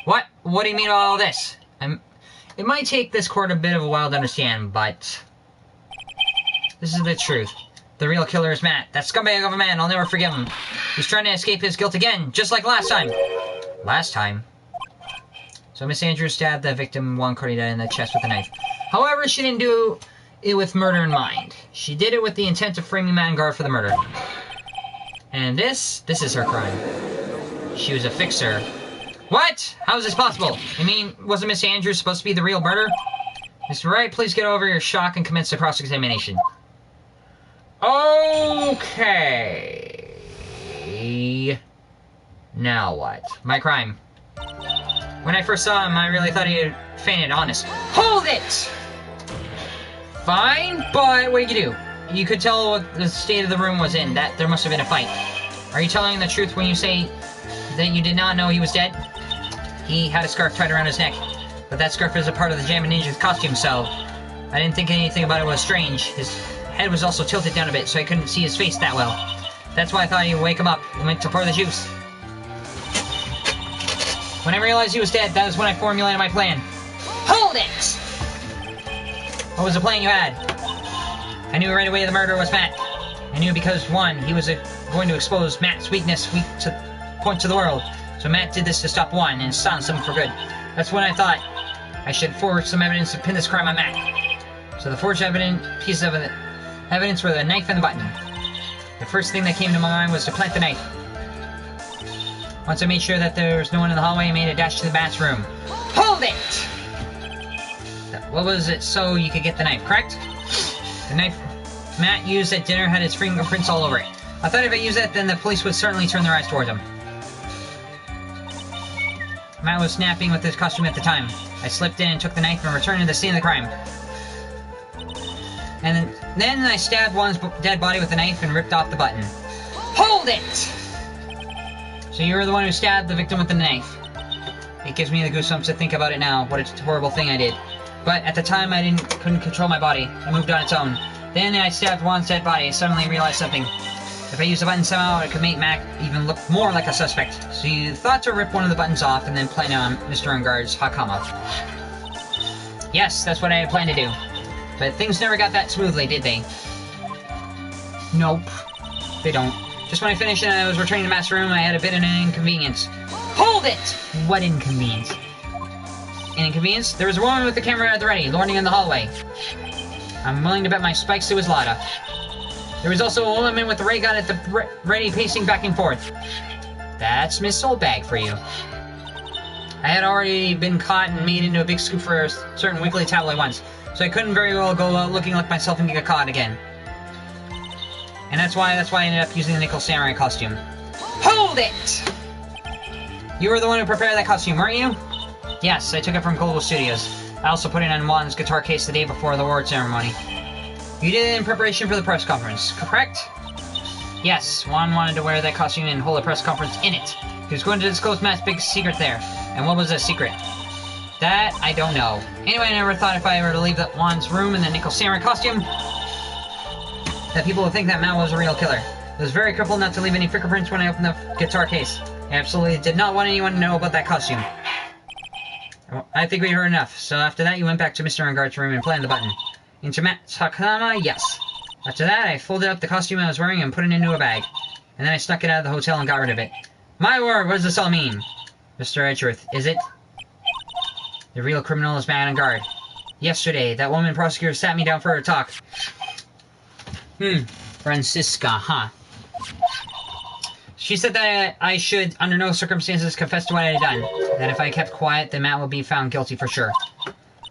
What? What do you mean by all this? It might take this court a bit of a while to understand, but... this is the truth. The real killer is Matt. That scumbag of a man, I'll never forgive him. He's trying to escape his guilt again, just like last time. Last time? So Miss Andrews stabbed the victim, Juan Corrida, in the chest with a knife. However, she didn't do it with murder in mind. She did it with the intent of framing Matt and Guard for the murder. And this is her crime. She was a fixer. What? How is this possible? You mean, wasn't Miss Andrews supposed to be the real murderer? Mr. Wright, please get over your shock and commence the cross-examination. Okay. Now what? My crime. When I first saw him, I really thought he had fainted, honest. Hold it! Fine, but what do you do? You could tell what the state of the room was in, that there must have been a fight. Are you telling the truth when you say that you did not know he was dead? He had a scarf tied around his neck, but that scarf is a part of the Jammin' Ninja's costume, so I didn't think anything about it was strange. His head was also tilted down a bit, so I couldn't see his face that well. That's why I thought he'd wake him up and went to pour the juice. When I realized he was dead, that was when I formulated my plan. Hold it! What was the plan you had? I knew right away the murderer was Matt. I knew because, one, he was going to expose Matt's weakness point to the world. So Matt did this to stop one and silence him for good. That's when I thought I should forge some evidence to pin this crime on Matt. So the forged pieces of evidence were the knife and the button. The first thing that came to my mind was to plant the knife. Once I made sure that there was no one in the hallway, I made a dash to the Matt's room. Hold it! What was it so you could get the knife, correct? The knife Matt used at dinner had his fingerprints all over it. I thought if I used it, then the police would certainly turn their eyes towards him. Matt was snapping with his costume at the time. I slipped in and took the knife and returned to the scene of the crime. And then I stabbed one's dead body with a knife and ripped off the button. Hold it! So you were the one who stabbed the victim with the knife. It gives me the goosebumps to think about it now, what a horrible thing I did. But at the time I couldn't control my body. It moved on its own. Then I stabbed Juan's dead body. I suddenly realized something. If I used the button somehow, it could make Mac even look more like a suspect. So you thought to rip one of the buttons off and then plant it on Mr. Unguard's Hakama. Yes, that's what I had planned to do. But things never got that smoothly, did they? Nope. They don't. Just when I finished and I was returning to Matt's room, I had a bit of an inconvenience. Hold it! What inconvenience? An inconvenience? There was a woman with the camera at the ready, lording in the hallway. I'm willing to bet my spikes to his Lada. There was also a woman with the ray gun at the ready, pacing back and forth. That's Miss Soulbag for you. I had already been caught and made into a big scoop for a certain weekly tabloid once, so I couldn't very well go looking like myself and get caught again. And that's why I ended up using the nickel samurai costume. Hold it! You were the one who prepared that costume, weren't you? Yes, I took it from Global Studios. I also put it on Juan's guitar case the day before the award ceremony. You did it in preparation for the press conference, correct? Yes, Juan wanted to wear that costume and hold a press conference in it. He was going to disclose Matt's big secret there. And what was that secret? That, I don't know. Anyway, I never thought if I were to leave that Juan's room in the Nickel Samurai costume, that people would think that Matt was a real killer. It was very careful not to leave any fingerprints when I opened the guitar case. I absolutely did not want anyone to know about that costume. I think we heard enough. So after that, you went back to Mr. Engart's room and planted the button. Into Matt's Hakama, yes. After that, I folded up the costume I was wearing and put it into a bag. And then I snuck it out of the hotel and got rid of it. My word, what does this all mean? Mr. Edgeworth, is it? The real criminal is Matt Engard. Yesterday, that woman prosecutor sat me down for a talk. Francisca, huh? She said that I should, under no circumstances, confess to what I had done. That if I kept quiet, then Matt would be found guilty for sure.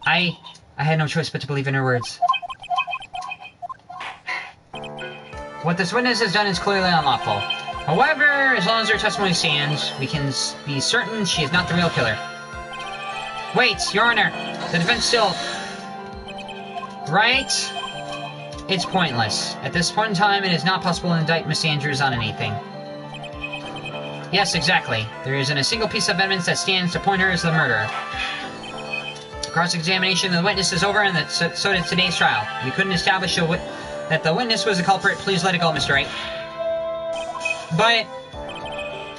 I had no choice but to believe in her words. What this witness has done is clearly unlawful. However, as long as her testimony stands, we can be certain she is not the real killer. Wait, Your Honor! The defense still... Right? It's pointless. At this point in time, it is not possible to indict Miss Andrews on anything. Yes, exactly. There isn't a single piece of evidence that stands to point her as the murderer. Cross-examination of the witness is over, and so did today's trial. We couldn't establish that the witness was the culprit. Please let it go, Mr. Wright. But,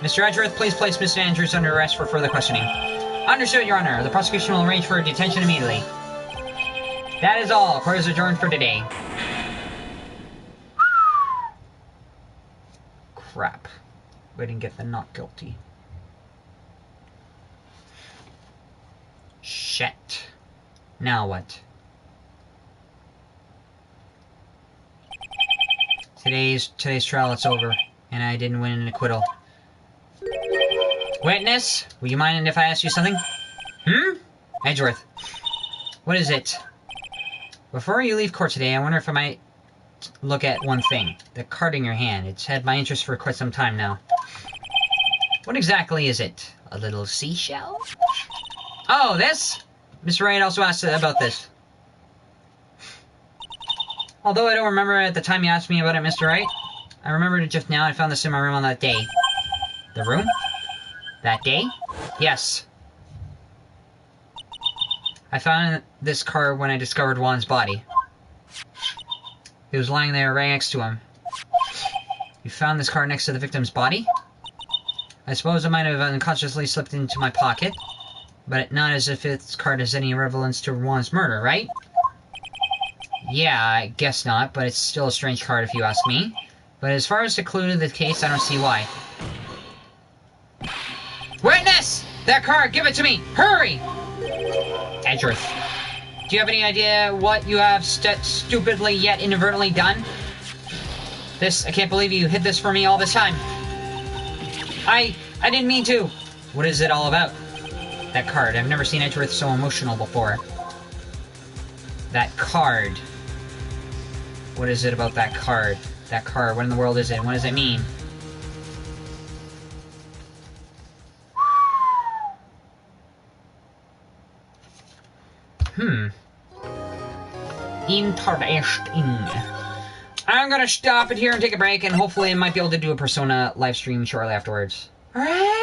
Mr. Edgeworth, please place Miss Andrews under arrest for further questioning. Understood, Your Honor. The prosecution will arrange for her detention immediately. That is all. Court is adjourned for today. Crap. We didn't get the not guilty. Shit. Now what? Today's trial, it's over. And I didn't win an acquittal. Witness, will you mind if I ask you something? Edgeworth. What is it? Before you leave court today, I wonder if I might look at one thing. The card in your hand. It's had my interest for quite some time now. What exactly is it? A little seashell? Oh, this? Mr. Wright also asked about this. Although I don't remember at the time you asked me about it, Mr. Wright, I remembered it just now. I found this in my room on that day. The room? That day? Yes. I found this card when I discovered Juan's body. He was lying there right next to him. You found this card next to the victim's body? I suppose it might have unconsciously slipped into my pocket, but not as if this card has any relevance to Juan's murder, right? Yeah, I guess not, but it's still a strange card if you ask me. But as far as the clue to the case, I don't see why. Witness! That card! Give it to me! Hurry! Edgeworth. Do you have any idea what you have stupidly yet inadvertently done? I can't believe you hid this from me all this time. I didn't mean to. What is it all about? That card. I've never seen Edgeworth so emotional before. That card. What is it about that card? That card. What in the world is it? What does it mean? Interesting. I'm gonna stop it here and take a break, and hopefully I might be able to do a Persona live stream shortly afterwards. Alright?